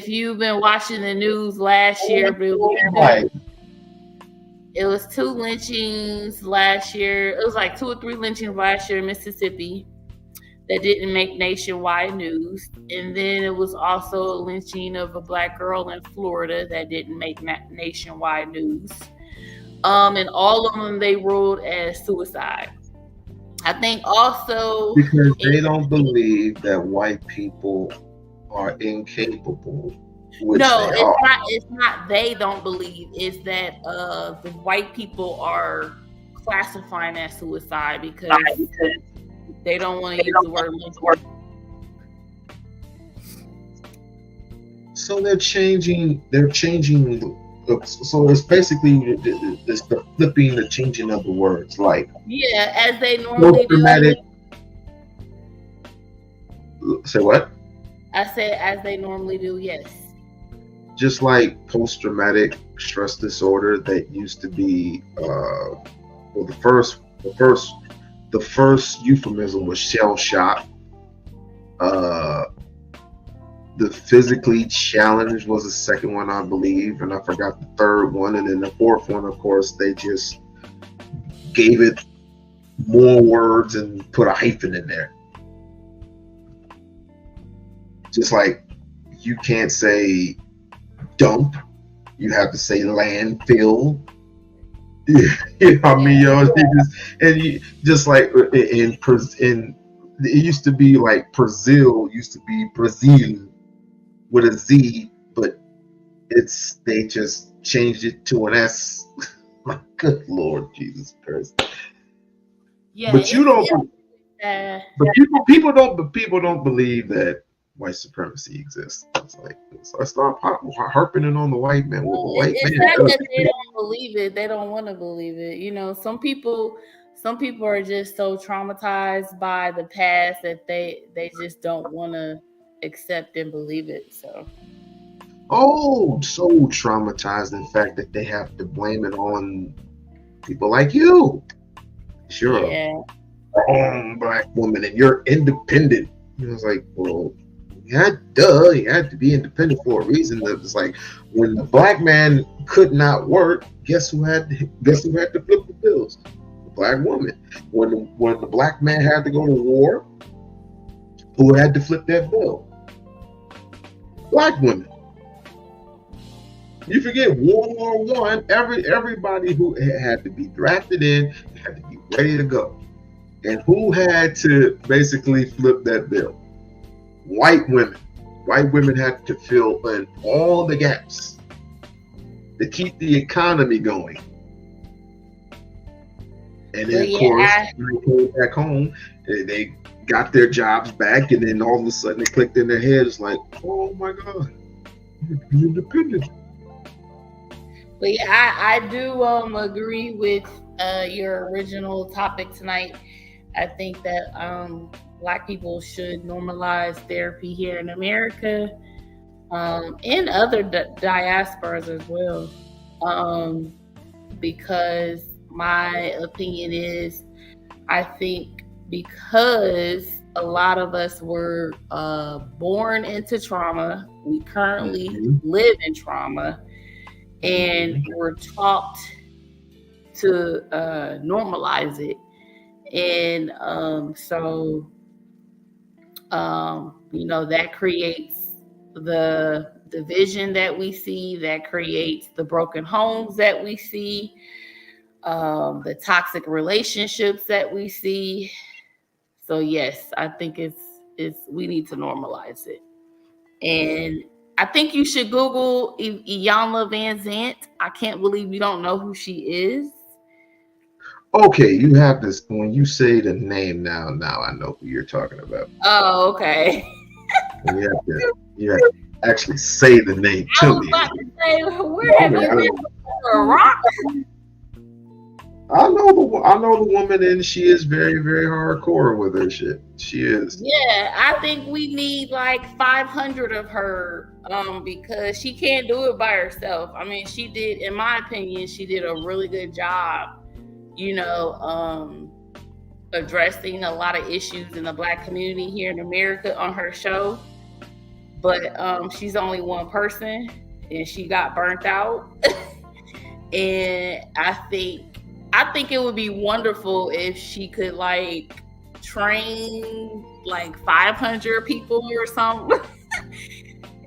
you've been watching the news last year, but it was 2 lynchings last year. It was like 2 or 3 lynchings last year in Mississippi that didn't make nationwide news. And then it was also a lynching of a black girl in Florida that didn't make nationwide news. And all of them they ruled as suicide. I think also because they don't believe that white people are incapable. No, it's not they don't believe. It's that the white people are classifying as suicide because they don't want to use the word lynching. So they're changing. So it's basically the flipping, the changing of the words, like as they normally do. Say what? I said as they normally do. Yes. Just like post-traumatic stress disorder, that used to be the first euphemism was shell shock. the physically challenged was the second one, I believe, and I forgot the third one, and then the fourth one, of course, they just gave it more words and put a hyphen in there. Just like you can't say dump, you have to say landfill. You know what I mean, yo? Just like in it used to be like Brazil used to be Brazil with a Z, but they just changed it to an S. My good Lord Jesus Christ. Yeah, But you don't. But people don't believe that white supremacy exists. It's like, so I start harping on the white man. Well, the white it's man not does. that they don't believe it; they don't want to believe it. You know, some people are just so traumatized by the past that they just don't want to accept and believe it. So Traumatized, in fact, that they have to blame it on people like you. Sure. Yeah. Strong black woman and you're independent. I was like, well, yeah, duh, you had to be independent for a reason. That was like, when the black man could not work, guess who had to flip the bills? The black woman. When the black man had to go to war, who had to flip that bill? Black women. You forget World War I. Everybody who had to be drafted in had to be ready to go. And who had to basically flip that bill? White women. White women had to fill in all the gaps to keep the economy going. And then, of course, when they came back home, they got their jobs back, and then all of a sudden it clicked in their heads like, oh my God, you're independent. But yeah, I do agree with your original topic tonight. I think that Black people should normalize therapy here in America, and other diasporas as well, because my opinion is, I think because a lot of us were born into trauma, we currently live in trauma, and we're taught to normalize it. And so that creates the division that we see, that creates the broken homes that we see, the toxic relationships that we see. So yes, I think it's we need to normalize it. And I think you should Google Iyanla Vanzant. I can't believe you don't know who she is. Okay, you have this. When you say the name now I know who you're talking about. Oh, okay. You have to actually say the name to me. I was about to say, where have you been before, Rock? I know the woman, and she is very, very hardcore with her shit. She is. Yeah, I think we need like 500 of her, because she can't do it by herself. I mean, she did, in my opinion, she did a really good job, addressing a lot of issues in the Black community here in America on her show. But she's only one person, and she got burnt out. And I think it would be wonderful if she could like train like 500 people or something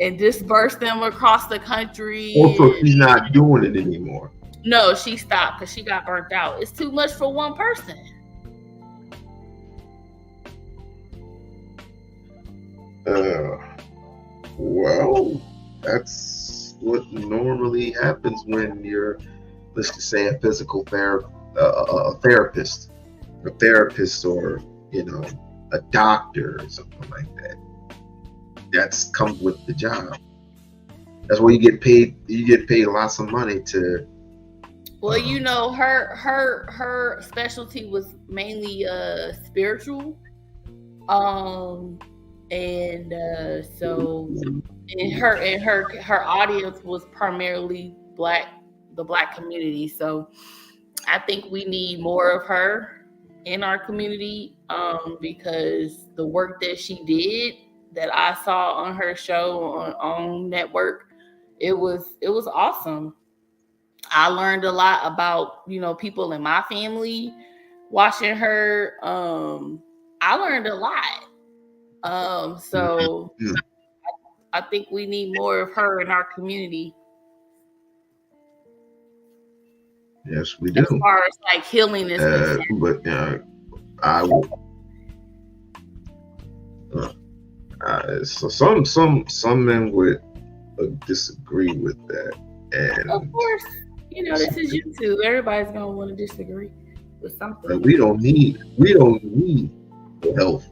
and disperse them across the country. Also, she's not doing it anymore. No, she stopped because she got burnt out. It's too much for one person. Well, that's what normally happens when you're, let's just say, a physical therapist, or a doctor or something like that. That's comes with the job. That's where you get paid. You get paid lots of money to. Well, her specialty was mainly spiritual, so her audience was primarily the Black community. So I think we need more of her in our community, because the work that she did that I saw on her show on network, it was awesome. I learned a lot about, people in my family watching her. I learned a lot. So I think we need more of her in our community. Yes, we do. As far as like healing is concerned. But I will. So some men would disagree with that, and of course, this is YouTube. Everybody's gonna want to disagree with something. We don't need health.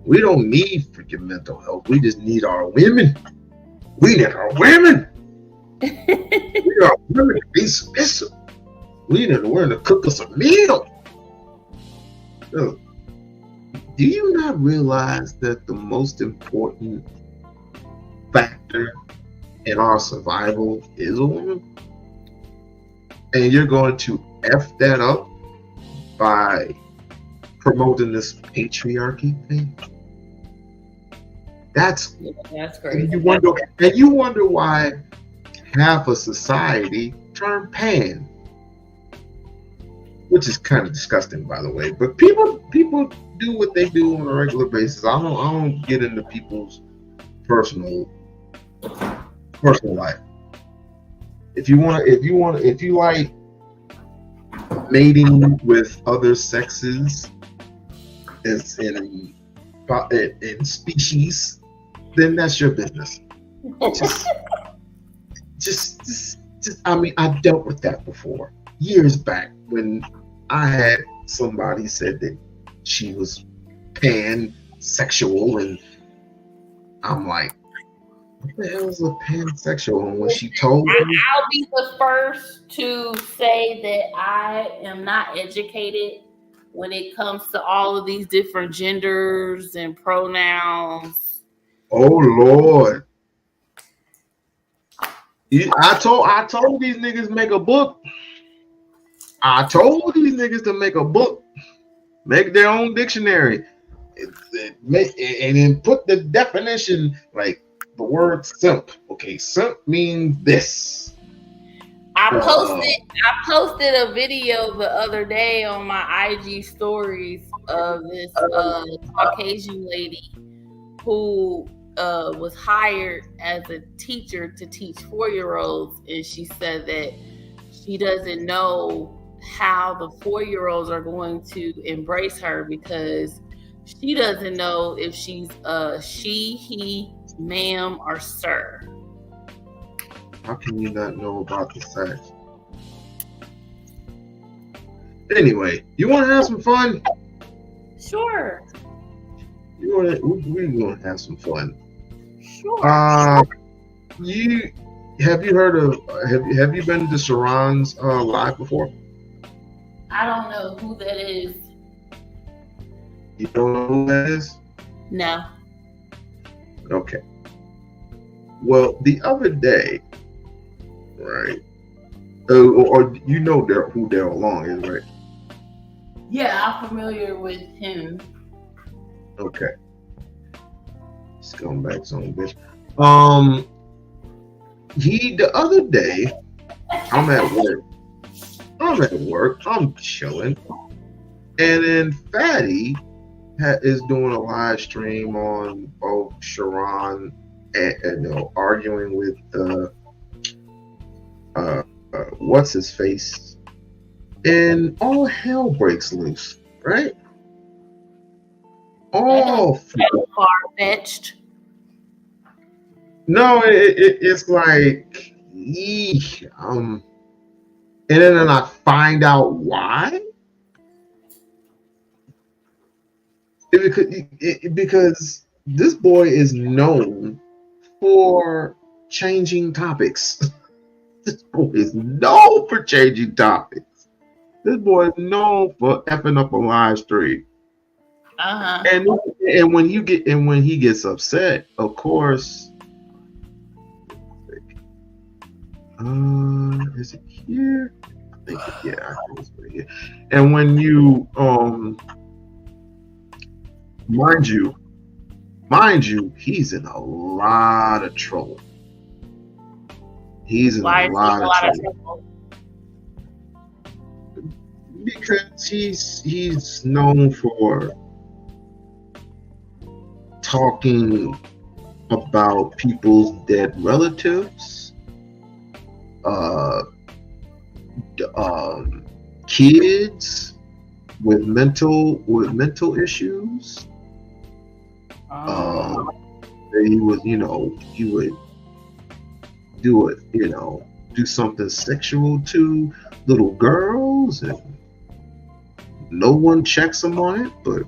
We don't need freaking mental health. We just need our women. We need our women. We need our women to be submissive. We need women to cook us a meal. So, do you not realize that the most important factor in our survival is a woman? And you're going to F that up by promoting this patriarchy thing? That's crazy. And you wonder why half of society turned pan, which is kind of disgusting, by the way. But people do what they do on a regular basis. I don't get into people's personal life. If you like mating with other sexes in species, then that's your business. Just I mean, I dealt with that before years back when I had somebody said that she was pansexual, and I'm like, what the hell is a pansexual? And when she told me, I'll be the first to say that I am not educated when it comes to all of these different genders and pronouns. Oh Lord. I told these niggas make a book. I told these niggas to make a book, make their own dictionary, and then put the definition, like the word simp. Okay, simp means this. I posted a video the other day on my IG stories of this Caucasian lady who was hired as a teacher to teach 4-year-olds, and she said that she doesn't know how the 4-year-olds are going to embrace her because she doesn't know if she's she, he, ma'am, or sir. How can you not know about the sex? Anyway, you want to have some fun? Sure. We're gonna have some fun. Sure. Have you been to Sharon's live before? I don't know who that is. You don't know who that is? No. Okay. Well, the other day, right? Or you know who Daryl Long is, right? Yeah, I'm familiar with him. Okay. Scumbag son of a bitch. The other day, I'm at work. I'm chilling, and then Fatty is doing a live stream on both Sharon and arguing with what's his face, and all hell breaks loose, right? All far-fetched. No, it's like, and then I find out why. Because this boy is known for changing topics. This boy is known for changing topics. This boy is known for effing up a live stream. Uh-huh. And when he gets upset, of course. Is it here? I think I think it's right here. And when you mind you, mind you, he's in a lot of trouble. He's in Why a is he lot in a of lot of trouble trouble? because he's known for talking about people's dead relatives, kids with mental issues. He was, he would do it, do something sexual to little girls, and no one checks him on it. But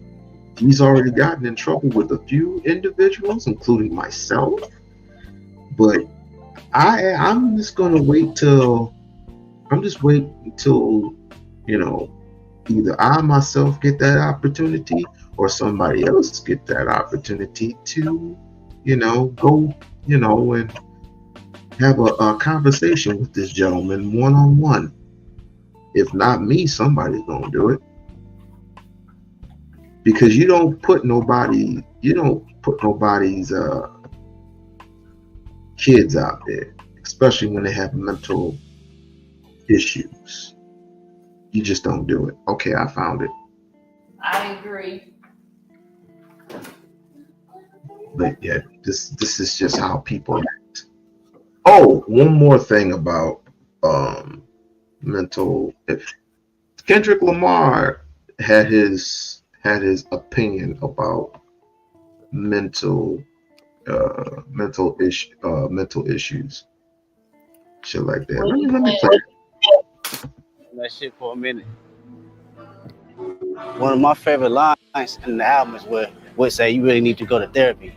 he's already gotten in trouble with a few individuals, including myself. But I'm just gonna wait until, either I myself get that opportunity or somebody else get that opportunity to, go, and have a conversation with this gentleman one-on-one. If not me, somebody's gonna do it. Because you don't put nobody's kids out there, especially when they have mental issues. You just don't do it. Okay, I found it. I agree. But yeah, this is just how people act. Oh, one more thing about mental. If Kendrick Lamar had his opinion about mental issues, shit like that. Let me play that shit for a minute. One of my favorite lines in the album is where would say you really need to go to therapy.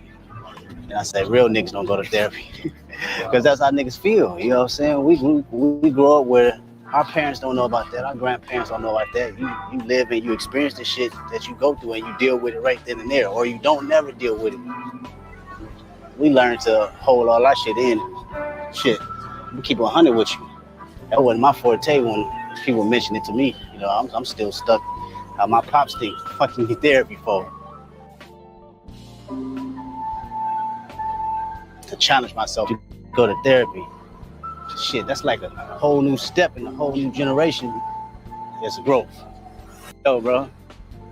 And I say real niggas don't go to therapy. Because that's how niggas feel. You know what I'm saying? We grow up where our parents don't know about that, our grandparents don't know about that. You live and you experience the shit that you go through and you deal with it right then and there, or you don't never deal with it. We learn to hold all our shit in. Shit, we keep 100 with you. That wasn't my forte when people mention it to me. I'm still stuck how my pops think fucking get therapy for. To challenge myself to go to therapy. Shit, that's like a whole new step in a whole new generation. It's growth. Yo, bro,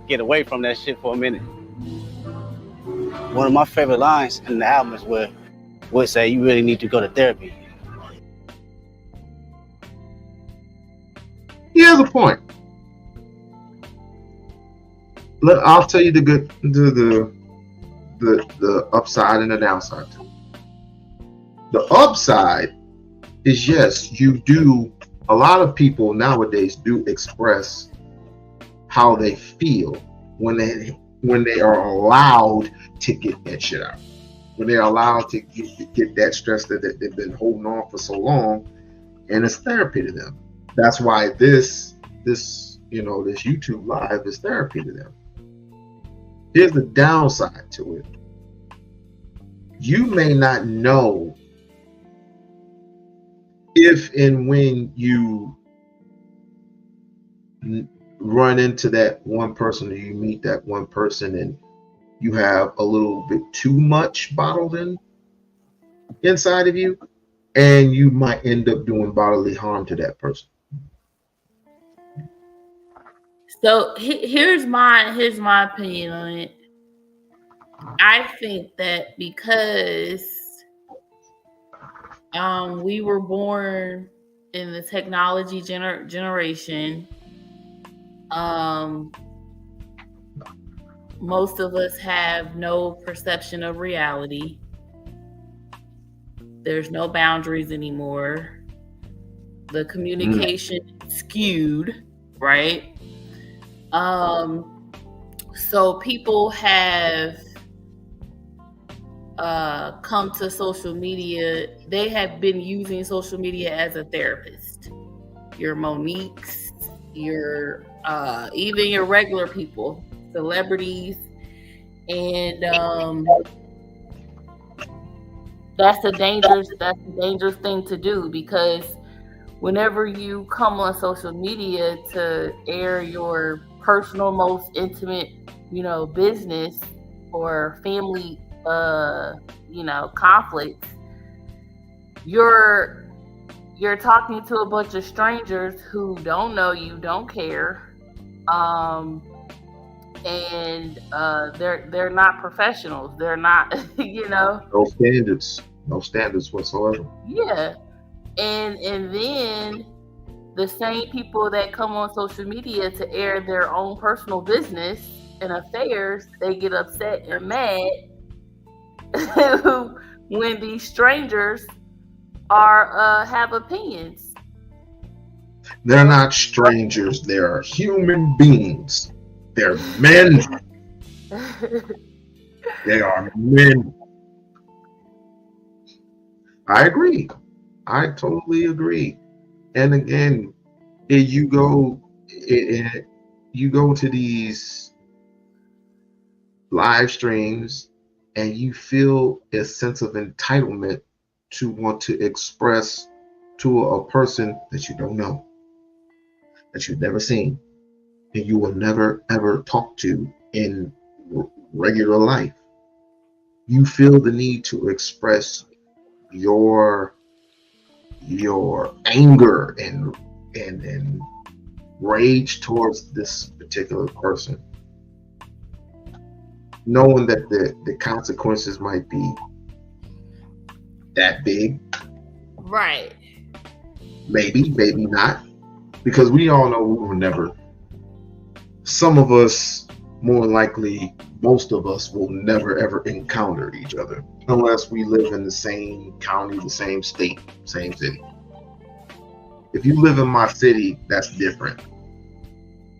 get away from that shit for a minute. One of my favorite lines in the album is where would say you really need to go to therapy. He has a point. I'll tell you the upside and the downside too. The upside is, yes, you do. A lot of people nowadays do express how they feel when they are allowed to get that shit out. When they're allowed to get that stress that they've been holding on for so long, and it's therapy to them. That's why this YouTube live is therapy to them. Here's the downside to it. You may not know if and when you run into that one person, or you meet that one person and you have a little bit too much bottled inside of you, and you might end up doing bodily harm to that person. So here's my opinion on it. I think that because we were born in the technology generation, most of us have no perception of reality. There's no boundaries anymore. The communication is skewed, right? So people have come to social media. They have been using social media as a therapist. Your Moniques, your even your regular people, celebrities, and that's a dangerous thing to do, because whenever you come on social media to air your personal, most intimate, business or family conflicts, you're talking to a bunch of strangers who don't know you, don't care, and they're not professionals. They're not, No standards whatsoever. Yeah, and then the same people that come on social media to air their own personal business and affairs, they get upset and mad when these strangers are have opinions. They're not strangers. They are human beings. They're men. They are men. I agree. I totally agree. And again, you go to these live streams and you feel a sense of entitlement to want to express to a person that you don't know, that you've never seen, and you will never ever talk to in regular life. You feel the need to express your anger and rage towards this particular person, knowing that the consequences might be that big. Right. Maybe not, because we all know we will never. Some of us, more likely, most of us will never ever encounter each other unless we live in the same county, the same state, same city. If you live in my city, that's different.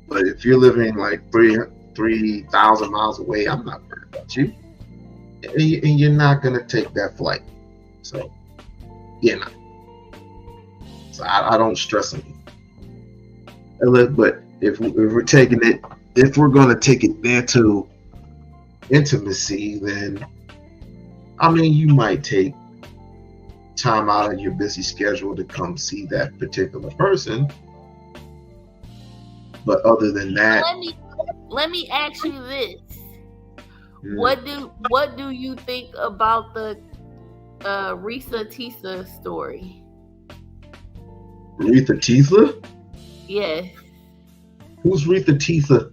But if you're living like 3,000 miles away, I'm not worried about you. And you're not going to take that flight. So, yeah. So I don't stress on you. But if we're taking it, if we're going to take it there to intimacy, then, I mean, you might take time out of your busy schedule to come see that particular person. But other than that, let me ask you this: what do you think about the Risa Tisa story? Risa Tisa? Yes. Who's Risa Tisa?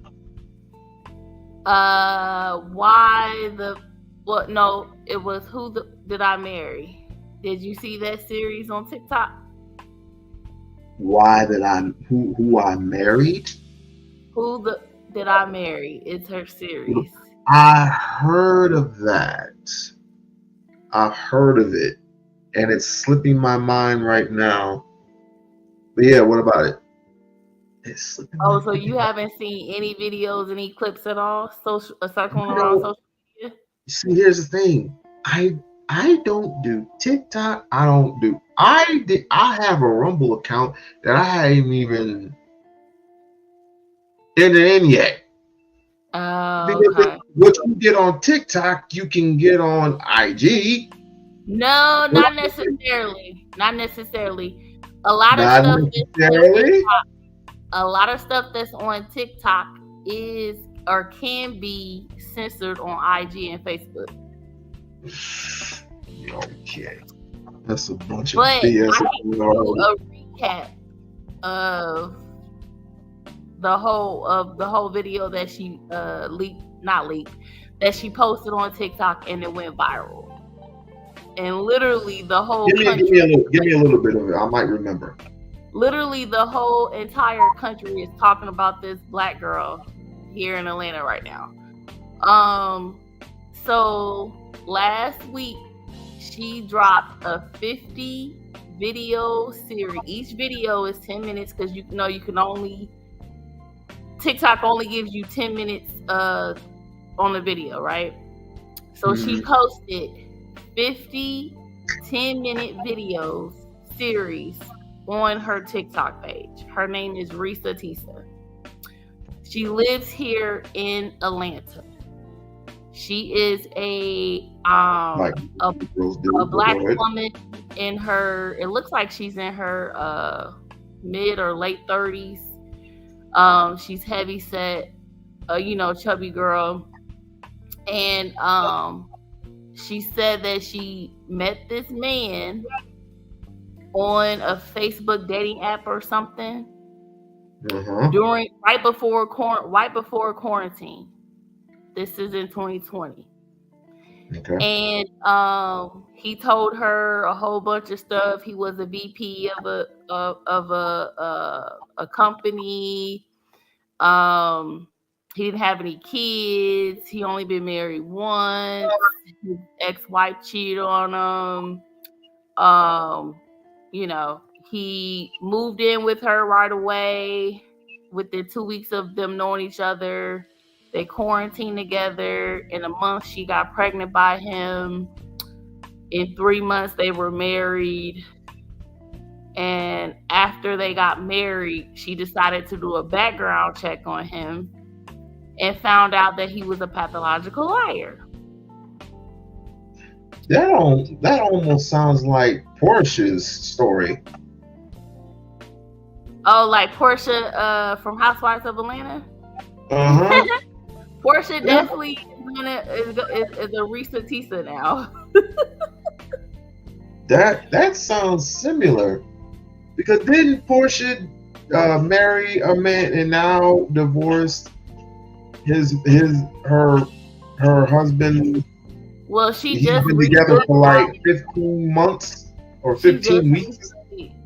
No, it was Did I Marry? Did you see that series on TikTok? Who I married? Did I Marry? It's her series. I heard of that. I've heard of it, and it's slipping my mind right now. But yeah, what about it? So you haven't seen any videos, any clips at all? Circling around social media? See, here's the thing. I don't do TikTok. I have a Rumble account that I haven't even entered in yet. Okay. What you get on TikTok, you can get on IG. No, not necessarily. Not necessarily. A lot of stuff that's on TikTok is or can be censored on IG and Facebook. Okay, that's a bunch of but BS. I can do a recap of the whole video that she that she posted on TikTok, and it went viral. And literally the whole country. Give me a little bit of it. I might remember. Literally the whole entire country is talking about this black girl here in Atlanta right now. So last week she dropped a 50 video series. Each video is 10 minutes because TikTok only gives you 10 minutes on the video, right? So she posted 50 10-minute videos series on her TikTok page. Her name is Risa Tisa. She lives here in Atlanta. She is a black woman in her, it looks like she's in her mid or late 30s. She's heavy set, chubby girl. And she said that she met this man on a Facebook dating app or something right before quarantine. This is in 2020. Okay. And he told her a whole bunch of stuff. He was a VP of a company. He didn't have any kids. He only been married once. His ex-wife cheated on him. He moved in with her right away. Within 2 weeks of them knowing each other, they quarantined together. In a month, she got pregnant by him. In 3 months, they were married. And after they got married, she decided to do a background check on him and found out that he was a pathological liar. That almost sounds like Portia's story. Oh, like Portia from Housewives of Atlanta? Portia definitely is a Risa Tisa now. That sounds similar. Because didn't Portia marry a man and now divorced her husband? Well, he's been together for like 15 months or 15 weeks.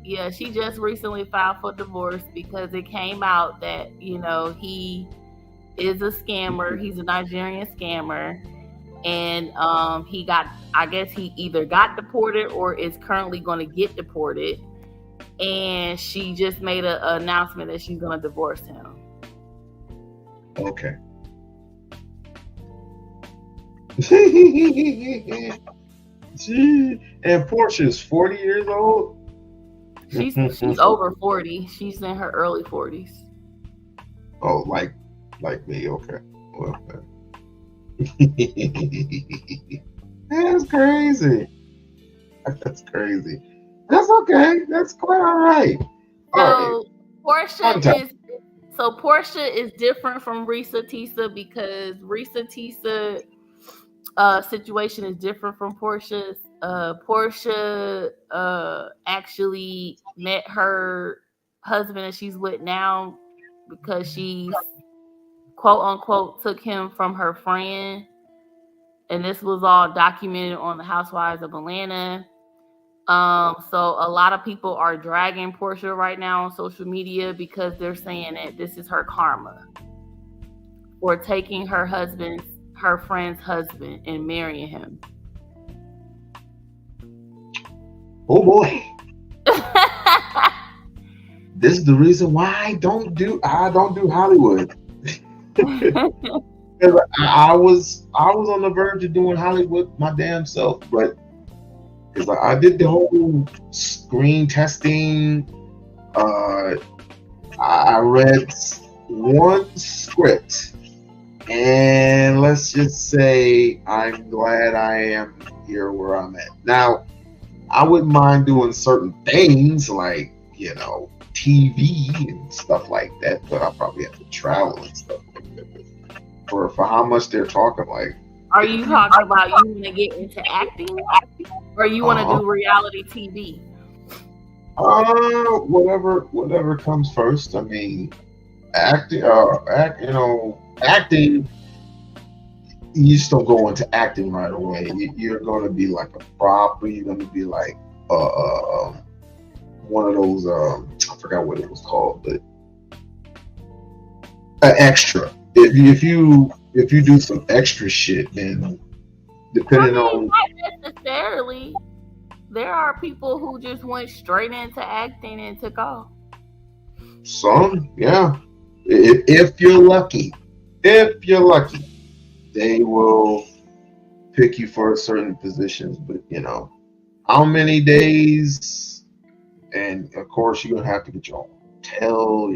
Yeah, she just recently filed for divorce because it came out that, he is a scammer. He's a Nigerian scammer. And I guess he either got deported or is currently going to get deported. And she just made an announcement that she's going to divorce him. Okay. And Portia's 40 years old? She's over 40. She's in her early 40s. Oh, like me. Okay. Well, that's crazy. That's crazy. That's okay. That's quite all right. So Portia is different from Risa Tisa because Risa Tisa situation is different from Portia's. Portia actually met her husband that she's with now because she's quote unquote took him from her friend, and this was all documented on the Housewives of Atlanta. So a lot of people are dragging Portia right now on social media because they're saying that this is her karma for taking her friend's husband and marrying him. Oh boy. This is the reason why I don't do Hollywood. I was on the verge of doing Hollywood my damn self, but because I did the whole screen testing, I read one script, and let's just say I'm glad I am here where I'm at now. I wouldn't mind doing certain things like, TV and stuff like that, but I'll probably have to travel and stuff like that. For how much they're talking, like. Are you talking about you want to get into acting, or you want to do reality TV? Whatever comes first. I mean, acting. You just don't go into acting right away. You're going to be like a prop, or you're going to be like one of those. I forgot what it was called, but an extra. If you do some extra shit, then depending on. Not necessarily. There are people who just went straight into acting and took off. Some, yeah. If you're lucky, they will pick you for certain positions. But how many days? And of course, you're gonna have to get your own hotel.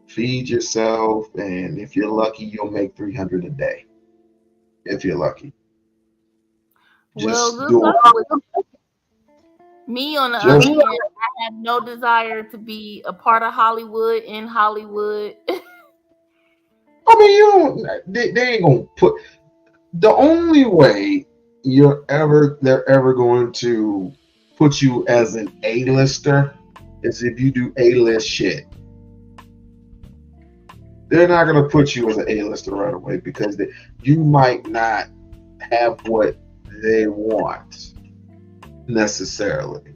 Feed yourself, and if you're lucky, you'll make $300 a day. If you're lucky. Me on the other hand, I have no desire to be a part of Hollywood in Hollywood. I mean, they ain't gonna put. The only way they're ever going to put you as an A-lister is if you do A-list shit. They're not going to put you as an A-lister right away because you might not have what they want necessarily.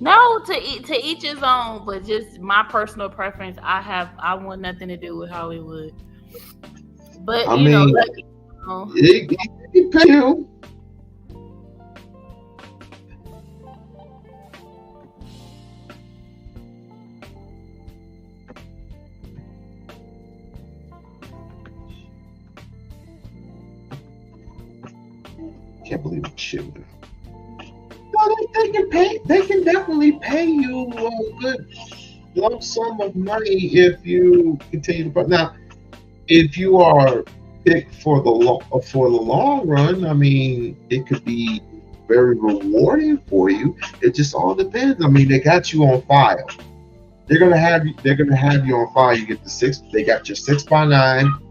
No, to each his own, but just my personal preference. I want nothing to do with Hollywood. But I mean, it can pay you. Can't believe it shit. No, they can pay. They can definitely pay you a good lump sum of money if you continue to. Now, if you are picked for the long run, I mean, it could be very rewarding for you. It just all depends. I mean, they got you on file. They're gonna have you on file. You get they got your 6x9,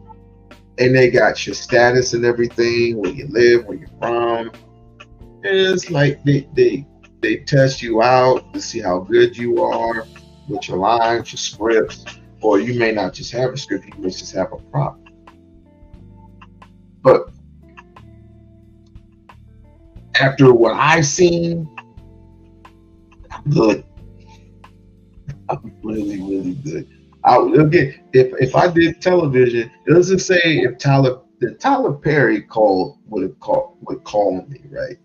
and they got your status and everything, where you live, where you're from. And it's like they test you out to see how good you are with your lines, your scripts, or you may not just have a script, you may just have a prop. But after what I've seen, I'm good. I'm really, really good. If I did television, it doesn't say if Tyler Perry would call me, right?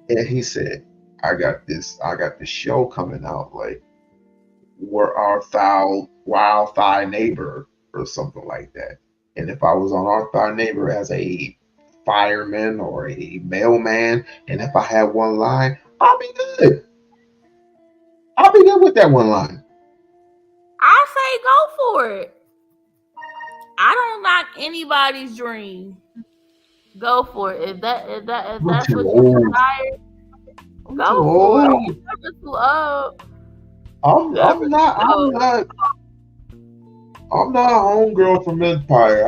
And he said, I got this show coming out, like We're Our Wild Thigh Neighbor or something like that. And if I was on Our Thigh Neighbor as a fireman or a mailman, and if I had one line, I'll be good. I'll be good with that one line. I say go for it. I don't knock anybody's dream. Go for it. If that's what you desire, go for it. I'm not a homegirl from Empire.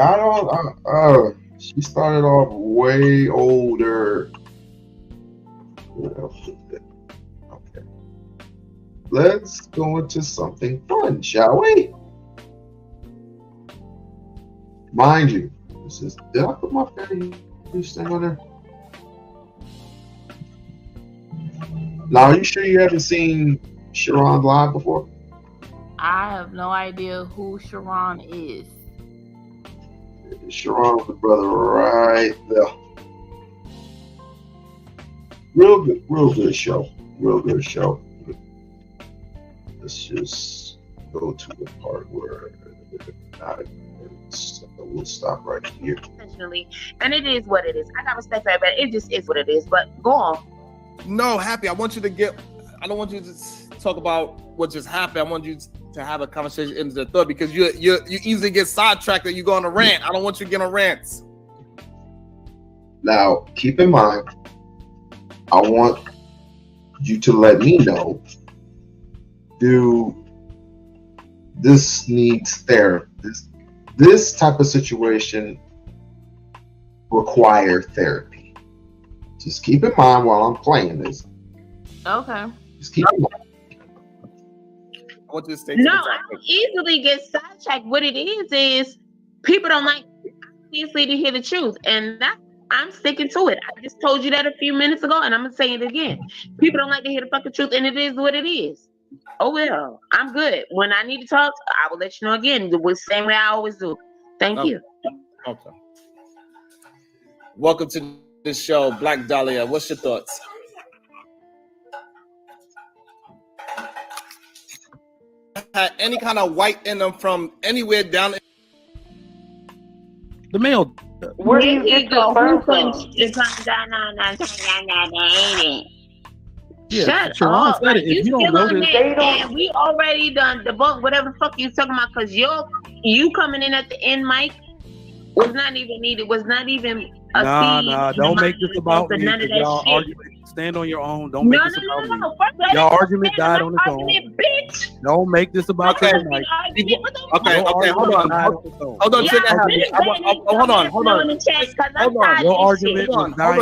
She started off way older. Okay. Let's go into something fun, shall we? Mind you, did I put my thing on there? Now, are you sure you haven't seen Sharon live before? I have no idea who Sharon is. Sharon's the brother right there. Real good show. Real good show. Let's just go to the part where we'll stop right here. And it is what it is. I got respect for it, but it just is what it is. But go on. No, Happy, I don't want you to talk about what just happened. I want you to have a conversation into the thought, because you easily get sidetracked and you go on a rant. I don't want you to get on rants. Now, keep in mind, I want you to let me know, this needs therapy. This type of situation require therapy. Just keep in mind while I'm playing this. Okay. Just keep in mind. I want you to stay. No, I can easily get sidetracked. What it is people don't like obviously to hear the truth, and that I'm sticking to it. I just told you that a few minutes ago, and I'm gonna say it again. People don't like to hear the fucking truth, and it is what it is. Oh well, I'm good. When I need to talk, I will let you know again. The same way I always do. Thank you. Okay. Welcome to the show, Black Dahlia. What's your thoughts? Had any kind of white in them from anywhere down the male. Where do you get the sperm from? Yeah, Shut Sharon up. said it. If you don't notice, and we already done debunked whatever the fuck you talking about, because you coming in at the end, Mike, was not even needed, was not even a Nah, don't make this about me. Y'all argument. Stand on your own. Don't make this about me. Y'all argument died on its own. Bitch. Don't make this about Okay. tonight. Okay, hold on. Hold on, Trigger Happy. Hold on. Hold on,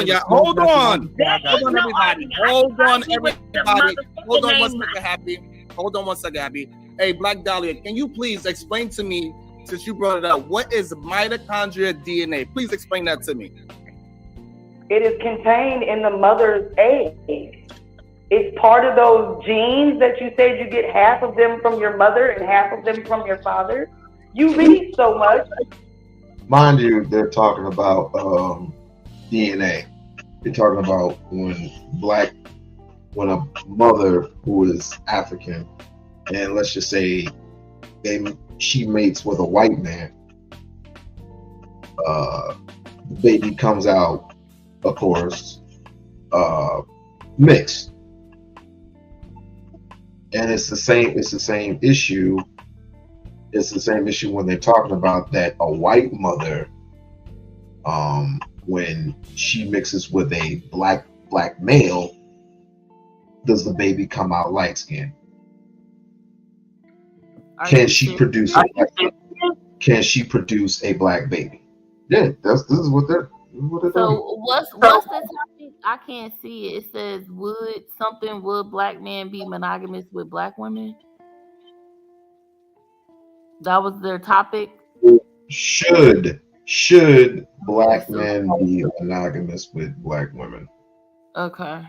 y'all. Hold on, everybody. Hold on, everybody. Hold on 1 second, Happy. Hold on 1 second, Happy. Hey, Black Dahlia, can you please explain to me, since you brought it up, what is mitochondria DNA? Please explain that to me. It is contained in the mother's egg. It's part of those genes that you said you get half of them from your mother and half of them from your father. You read so much. Mind you, they're talking about DNA. They're talking about when a mother who is African, and let's just say she mates with a white man, the baby comes out, of course, mixed. And it's the same issue. It's the same issue when they're talking about that a white mother, when she mixes with a black male, does the baby come out light skinned? Can she produce a black baby? Yeah, this is what they're doing. So what's the topic? I can't see it. It says would black men be monogamous with black women? That was their topic. Should black men be monogamous with black women? Okay.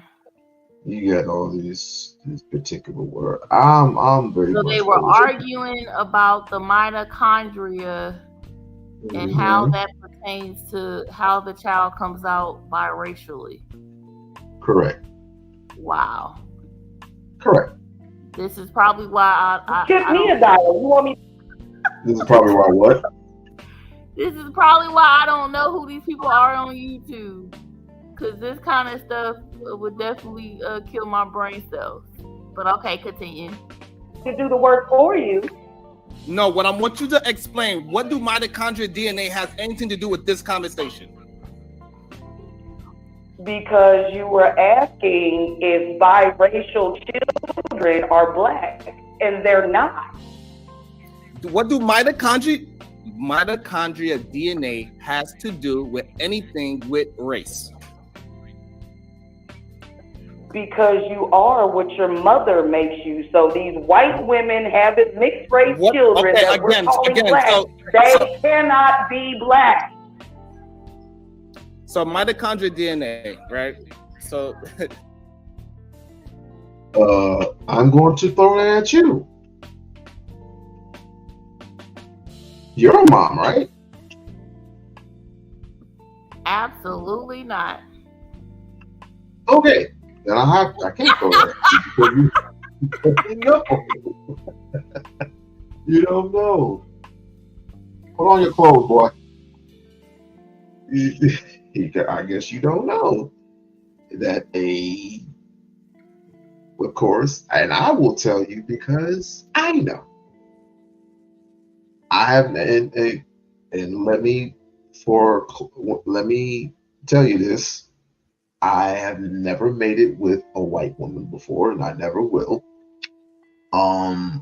You got all these particular words. I'm very. So much they were always- arguing about the mitochondria and how that pertains to how the child comes out biracially. Correct. Wow. Correct. This is probably why I Give me a dollar. You want me? This is probably why what? This is probably why I don't know who these people are on YouTube. Because this kind of stuff would definitely kill my brain cells. But okay, continue. To do the work for you. No, what I want you to explain, what do mitochondria DNA have anything to do with this conversation? Because you were asking if biracial children are black, and they're not. What do mitochondria DNA has to do with anything with race? Because you are what your mother makes you. So these white women having mixed race children that we're calling black, they cannot be black. So mitochondria DNA, right? So I'm going to throw that at you. You're a mom, right? Absolutely not. Okay. Then I can't throw that at you because you don't know. Put on your clothes, boy. I guess you don't know that of course, and I will tell you because I know. I have, and let me tell you this. I have never made it with a white woman before, and I never will. I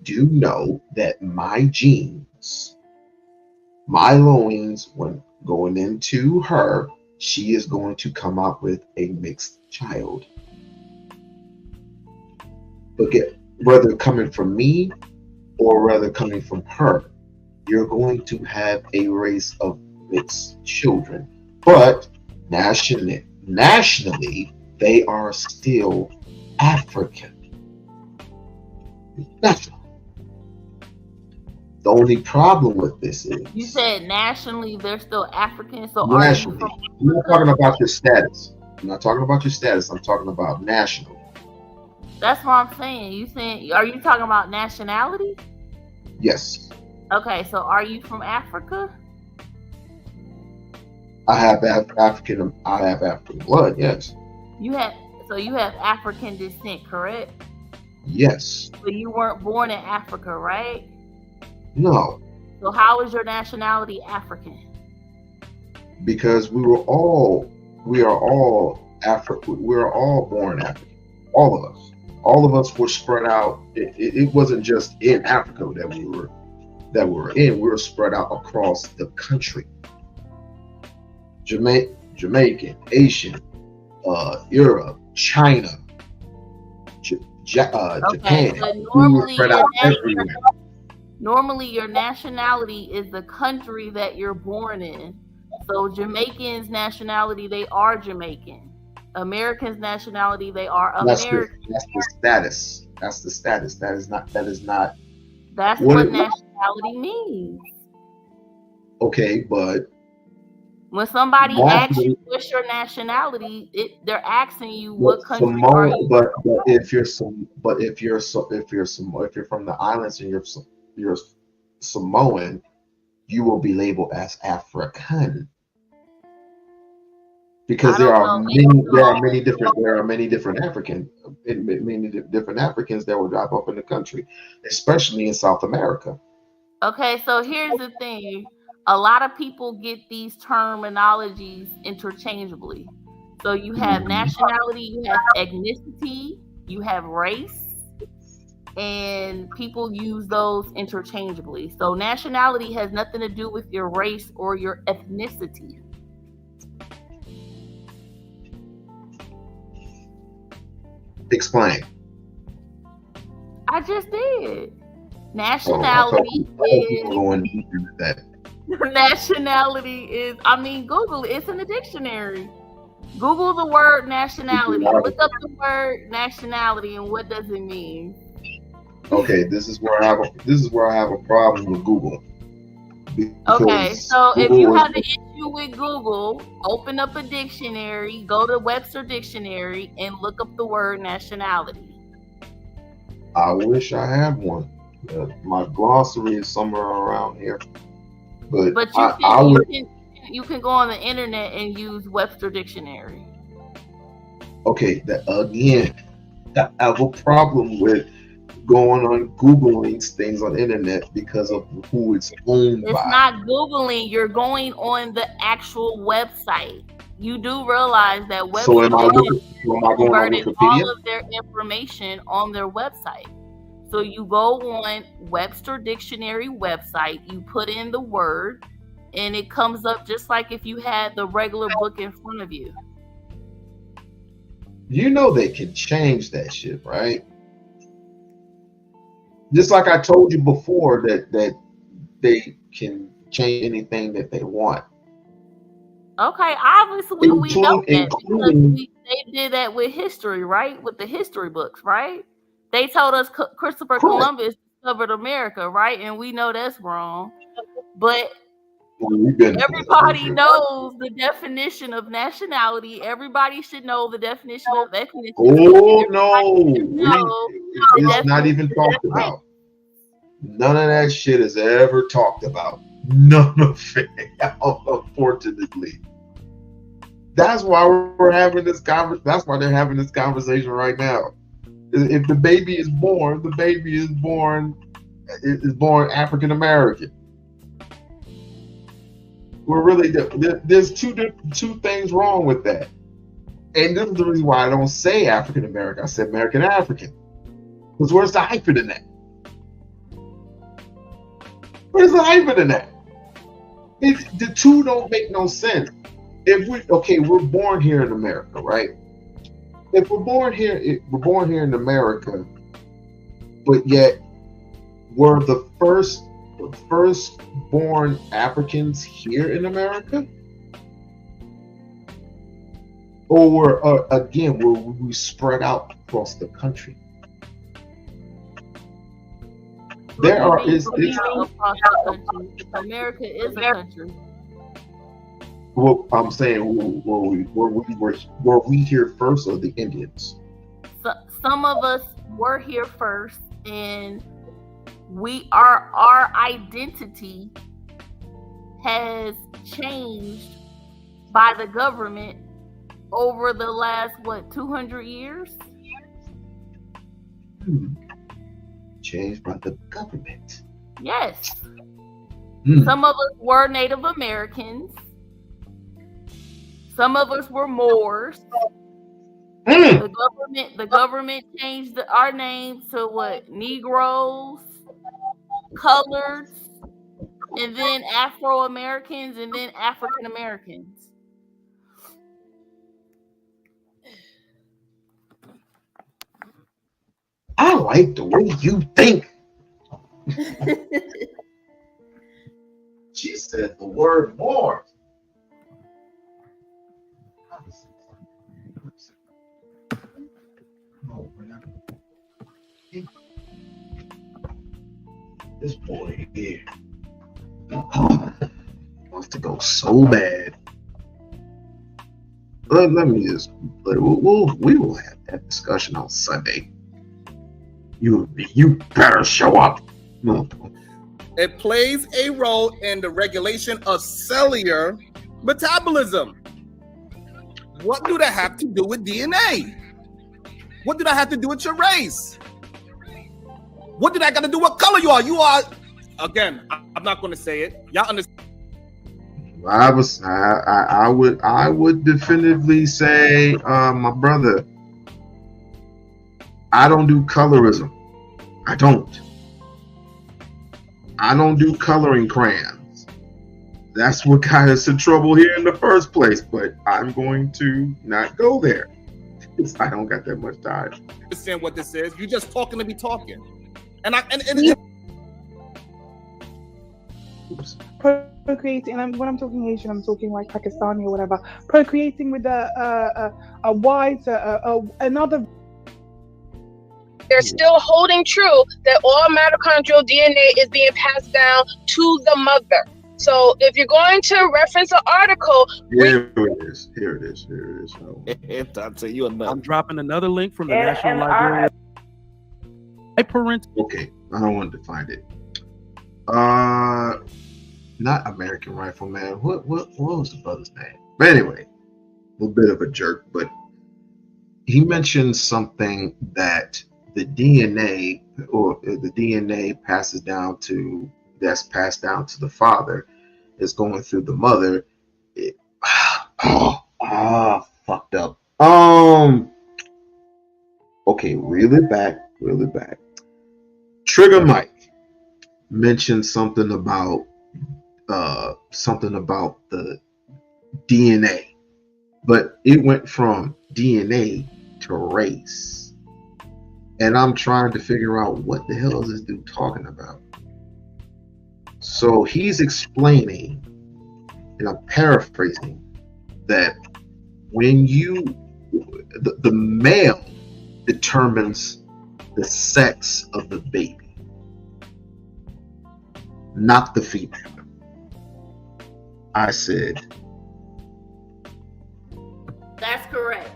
do know that my genes, my loins, when going into her, she is going to come out with a mixed child. But whether coming from me or rather coming from her, you're going to have a race of mixed children. But nationally, they are still African. National. The only problem with this is You said nationally they're still African. So nationally. I'm not talking about your status. I'm not talking about your status. I'm talking about nationally. That's what I'm saying. Are you talking about nationality? Yes. Okay, so are you from Africa? I have African blood. Yes. You have African descent, correct? Yes. But you weren't born in Africa, right? No. So how is your nationality African? Because we are all born African. All of us. all of us were spread out. It wasn't just in Africa that we were in. We were spread out across the country. Jamaican, Asian, Europe, China, Japan. But We were spread out everywhere. Normally, your nationality is the country that you're born in. So Jamaicans' nationality, they are Jamaican. Americans' nationality, they are American. That's the status. That's the status. That is not. That's what nationality means. Okay, but when somebody asks you what's your nationality, they're asking you what country are you. But if you're from the islands and you're Samoan, you will be labeled as African. Because there are many different Africans that will drop up in the country, especially in South America. Okay, so here's the thing. A lot of people get these terminologies interchangeably. So you have nationality, you have ethnicity, you have race, and people use those interchangeably. So nationality has nothing to do with your race or your ethnicity. Explain. I just did. Nationality is Google it. It's in the dictionary. Google the word nationality. Look up the word nationality and what does it mean. Okay, this is where I have a problem with Google. Okay, so if you have an issue with Google, open up a dictionary, go to Webster Dictionary, and look up the word nationality. I wish I had one. My glossary is somewhere around here. But you can go on the internet and use Webster Dictionary. Okay, I have a problem with going on Googling things on the internet because of who it's owned by. It's not Googling, you're going on the actual website. You do realize that Webster converted all of their information on their website. So you go on Webster Dictionary website, you put in the word, and it comes up just like if you had the regular book in front of you. You know they can change that shit, right? Just like I told you before that they can change anything that they want. Okay, obviously we know that because they did that with history, right? With the history books, right? They told us Christopher Columbus discovered America, right? And we know that's wrong. But everybody knows the definition of nationality. Everybody should know the definition of ethnicity. Oh no, it's not even talked about. None of that shit is ever talked about. None of it, unfortunately. That's why we're having this conversation. That's why they're having this conversation right now. If the baby is born, the baby is born African American. We're really there's two things wrong with that, and this is the reason why I don't say African American. I said American African, because where's the hyphen in that? Where's the hyphen in that? The two don't make no sense. We're born here in America, right? If we're born here in America, but yet we're the first born Africans here in America, or we spread out across the country. America is a country. Well, I'm saying, were we here first or the Indians? Some of us were here first, and our identity has changed by the government over the last 200 years? Changed by the government. Yes. Some of us were Native Americans. Some of us were Moors. The government changed our names to what? Negroes, coloreds, and then Afro Americans, and then African Americans. I like the way you think. She said the word more. This boy here wants to go so bad. Let me just. We will have that discussion on Sunday. You better show up. No. It plays a role in the regulation of cellular metabolism. What do that have to do with DNA? What do that have to do with your race? What did that got to do with what color you are? You are, again, I'm not going to say it. Y'all understand? I would definitively say, my brother, I don't do colorism. I don't do coloring crayons. That's what got us in trouble here in the first place. But I'm going to not go there. I don't got that much time. Understand what this is? You're just talking to be talking. Procreating, and when I'm talking Asian, I'm talking like Pakistani or whatever. Procreating with a white, another. They're still holding true that all mitochondrial DNA is being passed down to the mother. So if you're going to reference an article, Here it is. I'll tell you enough. I'm dropping another link from the National Library. Okay, I don't want to find it. Not American Rifleman. What was the brother's name? But anyway, a little bit of a jerk, but he mentioned something that the DNA that's passed down to the father is going through the mother. Fucked up. Okay, reel it back. Trigger Mike mentioned something about the DNA, but it went from DNA to race, and I'm trying to figure out what the hell is this dude talking about. So he's explaining, and I'm paraphrasing, that when the male determines the sex of the baby, not the female. I said, that's correct.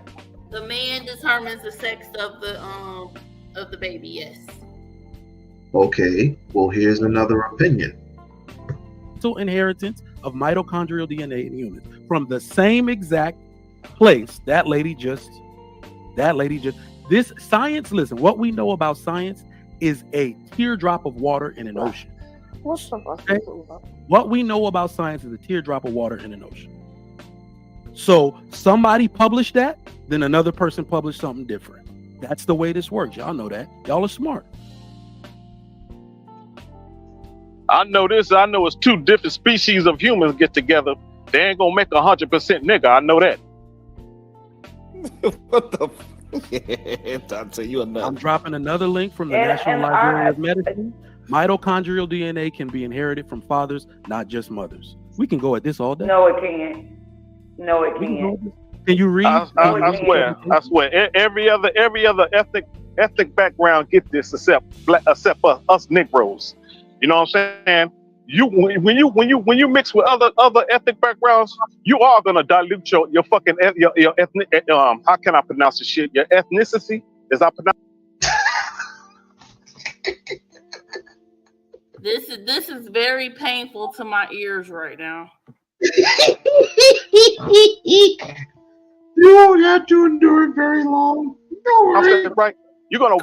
The man determines the sex of the baby. Yes. Okay. Well, here's another opinion. Inheritance of mitochondrial DNA in humans from the same exact place. That lady just. This science. Listen, what we know about science is a teardrop of water in an ocean. Okay? What we know about science is a teardrop of water in an ocean. So somebody published that, then another person published something different. That's the way this works. Y'all know that. Y'all are smart. I know this. I know it's two different species of humans get together. They ain't gonna make 100% nigga. I know that. What the? I'll tell you enough. I'm dropping another link from the National Library of Medicine. Mitochondrial DNA can be inherited from fathers, not just mothers. We can go at this all day. No, it can't. Can you read? I swear. Every other ethnic background get this except us Negroes. You know what I'm saying? When you mix with other ethnic backgrounds, you are gonna dilute your fucking your ethnic. How can I pronounce this shit? Your ethnicity is I pronounce. This is very painful to my ears right now. You won't have to endure it very long. Don't worry. Right? You're gonna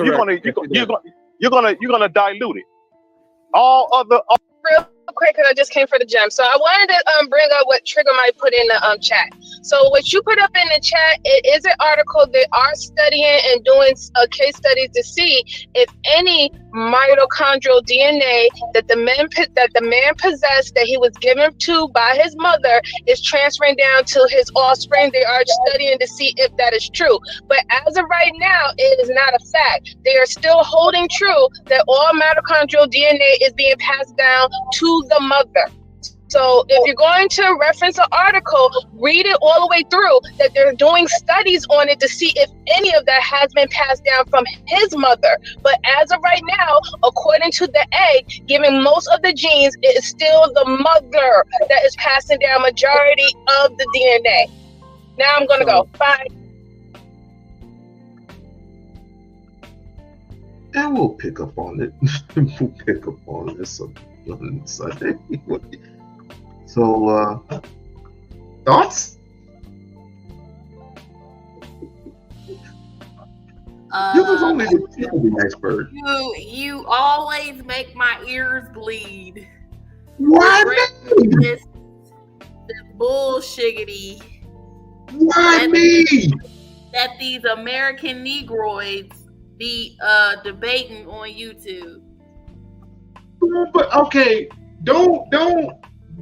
dilute it. All real quick, because I just came for the gym. So I wanted to bring up what Trigger might put in the chat. So what you put up in the chat, it is an article. They are studying and doing case studies to see if any mitochondrial DNA that the man possessed, that he was given to by his mother, is transferring down to his offspring. They are studying to see if that is true. But as of right now, it is not a fact. They are still holding true that all mitochondrial DNA is being passed down to the mother. So if you're going to reference an article, read it all the way through, that they're doing studies on it to see if any of that has been passed down from his mother. But as of right now, according to the egg, giving most of the genes, it is still the mother that is passing down majority of the DNA. Now I'm going to go. Bye. And we'll pick up on it. We'll pick up on this on Sunday. So, thoughts? You was only the tip of the iceberg. You always make my ears bleed. Why me? This bullshiggity. Why me? That these American Negroids be debating on YouTube. But okay, don't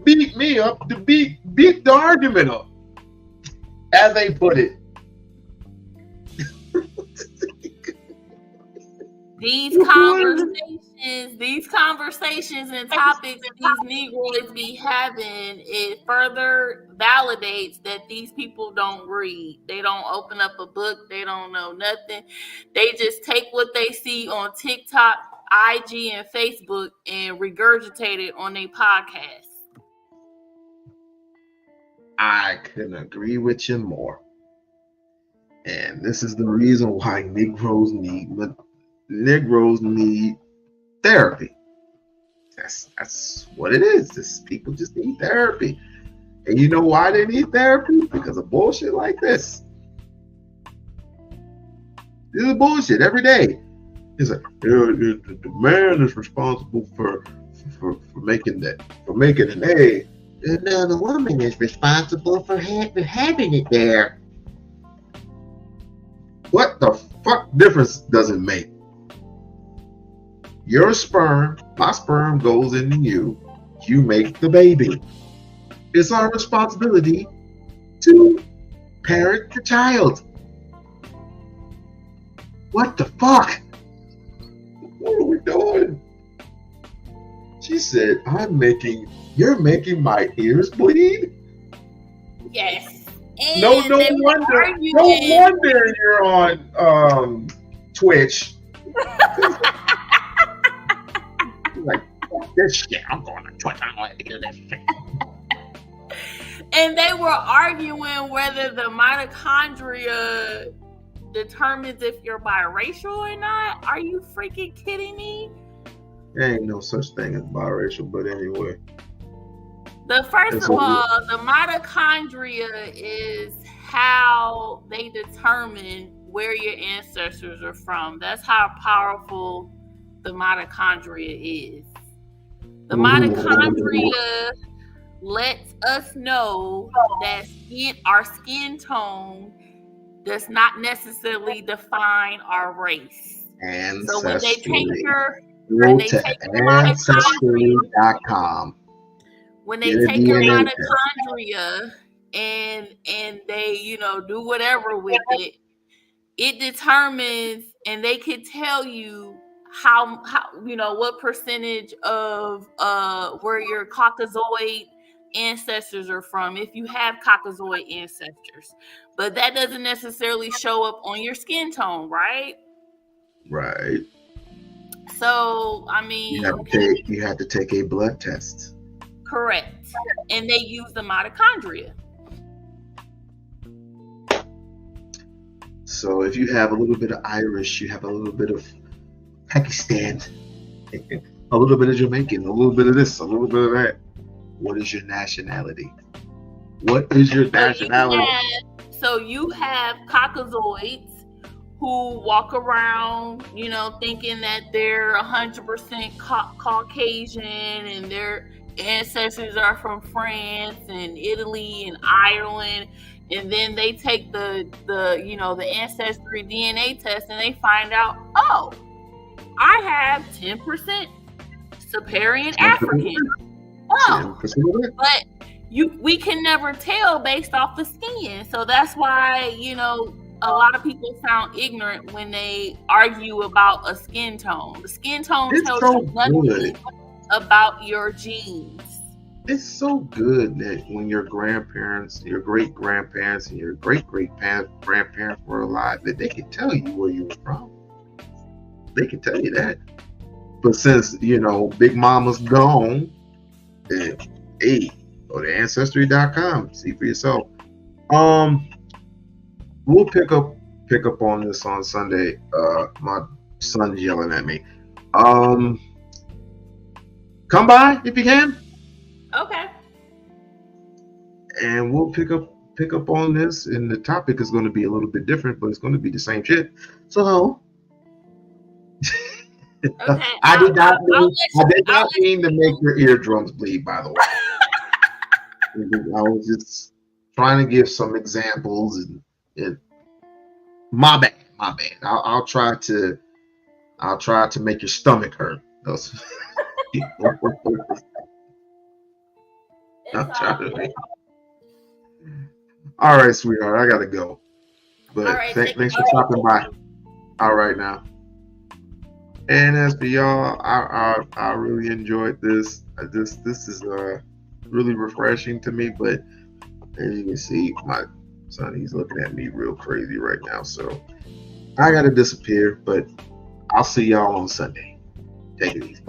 beat me up. Beat the argument up, as they put it. These conversations and topics these Negroids be having, it further validates that these people don't read. They don't open up a book. They don't know nothing. They just take what they see on TikTok, IG, and Facebook and regurgitate it on their podcast. I couldn't agree with you more. And this is the reason why Negroes need therapy. That's what it is. This people just need therapy. And you know why they need therapy? Because of bullshit like this. This is bullshit every day. It's like the man is responsible for making an egg. No, the woman is responsible for having it there. What the fuck difference does it make? Your sperm, my sperm goes into you. You make the baby. It's our responsibility to parent the child. What the fuck? What are we doing? She said, you're making my ears bleed? Yes. And no wonder you're on Twitch. Like, this shit, I'm going to Twitch. I'm going to do this shit. And they were arguing whether the mitochondria determines if you're biracial or not. Are you freaking kidding me? There ain't no such thing as biracial, but anyway. First of all, the mitochondria is how they determine where your ancestors are from. That's how powerful the mitochondria is. The mitochondria lets us know that our skin tone does not necessarily define our race. So when they take your Ancestry.com. When they take your mitochondria and they, do whatever with it, it determines, and they could tell you how what percentage of where your Caucasoid ancestors are from, if you have Caucasoid ancestors. But that doesn't necessarily show up on your skin tone, right? Right. So, I mean, you have to take a blood test. Correct. And they use the mitochondria. So if you have a little bit of Irish, you have a little bit of Pakistan, a little bit of Jamaican, a little bit of this, a little bit of that. What is your nationality? What is your nationality? So you have Caucasoids who walk around, thinking that they're 100% Caucasian and their ancestors are from France and Italy and Ireland. and then they take the ancestry DNA test, and they find out, oh, I have 10% Superior African. Oh, but we can never tell based off the skin. So that's why, a lot of people sound ignorant when they argue about a skin tone. The skin tone tells you nothing about your genes. It's so good that when your grandparents, your great grandparents, and your great grandparents were alive, that they can tell you where you were from. They can tell you that. But since Big Mama's gone, hey, go to ancestry.com, see for yourself. We'll pick up on this on Sunday. My son's yelling at me. Come by if you can. Okay. And we'll pick up on this, and the topic is going to be a little bit different, but it's going to be the same shit. So okay, I did not mean to make your eardrums bleed, by the way. I was just trying to give some examples, and my bad. I'll try to make your stomach hurt. All right, sweetheart, I gotta go. But right, thanks for stopping by. All right now. And as for y'all, I really enjoyed this. This is really refreshing to me. But as you can see, my son, he's looking at me real crazy right now. So I gotta disappear. But I'll see y'all on Sunday. Take it easy.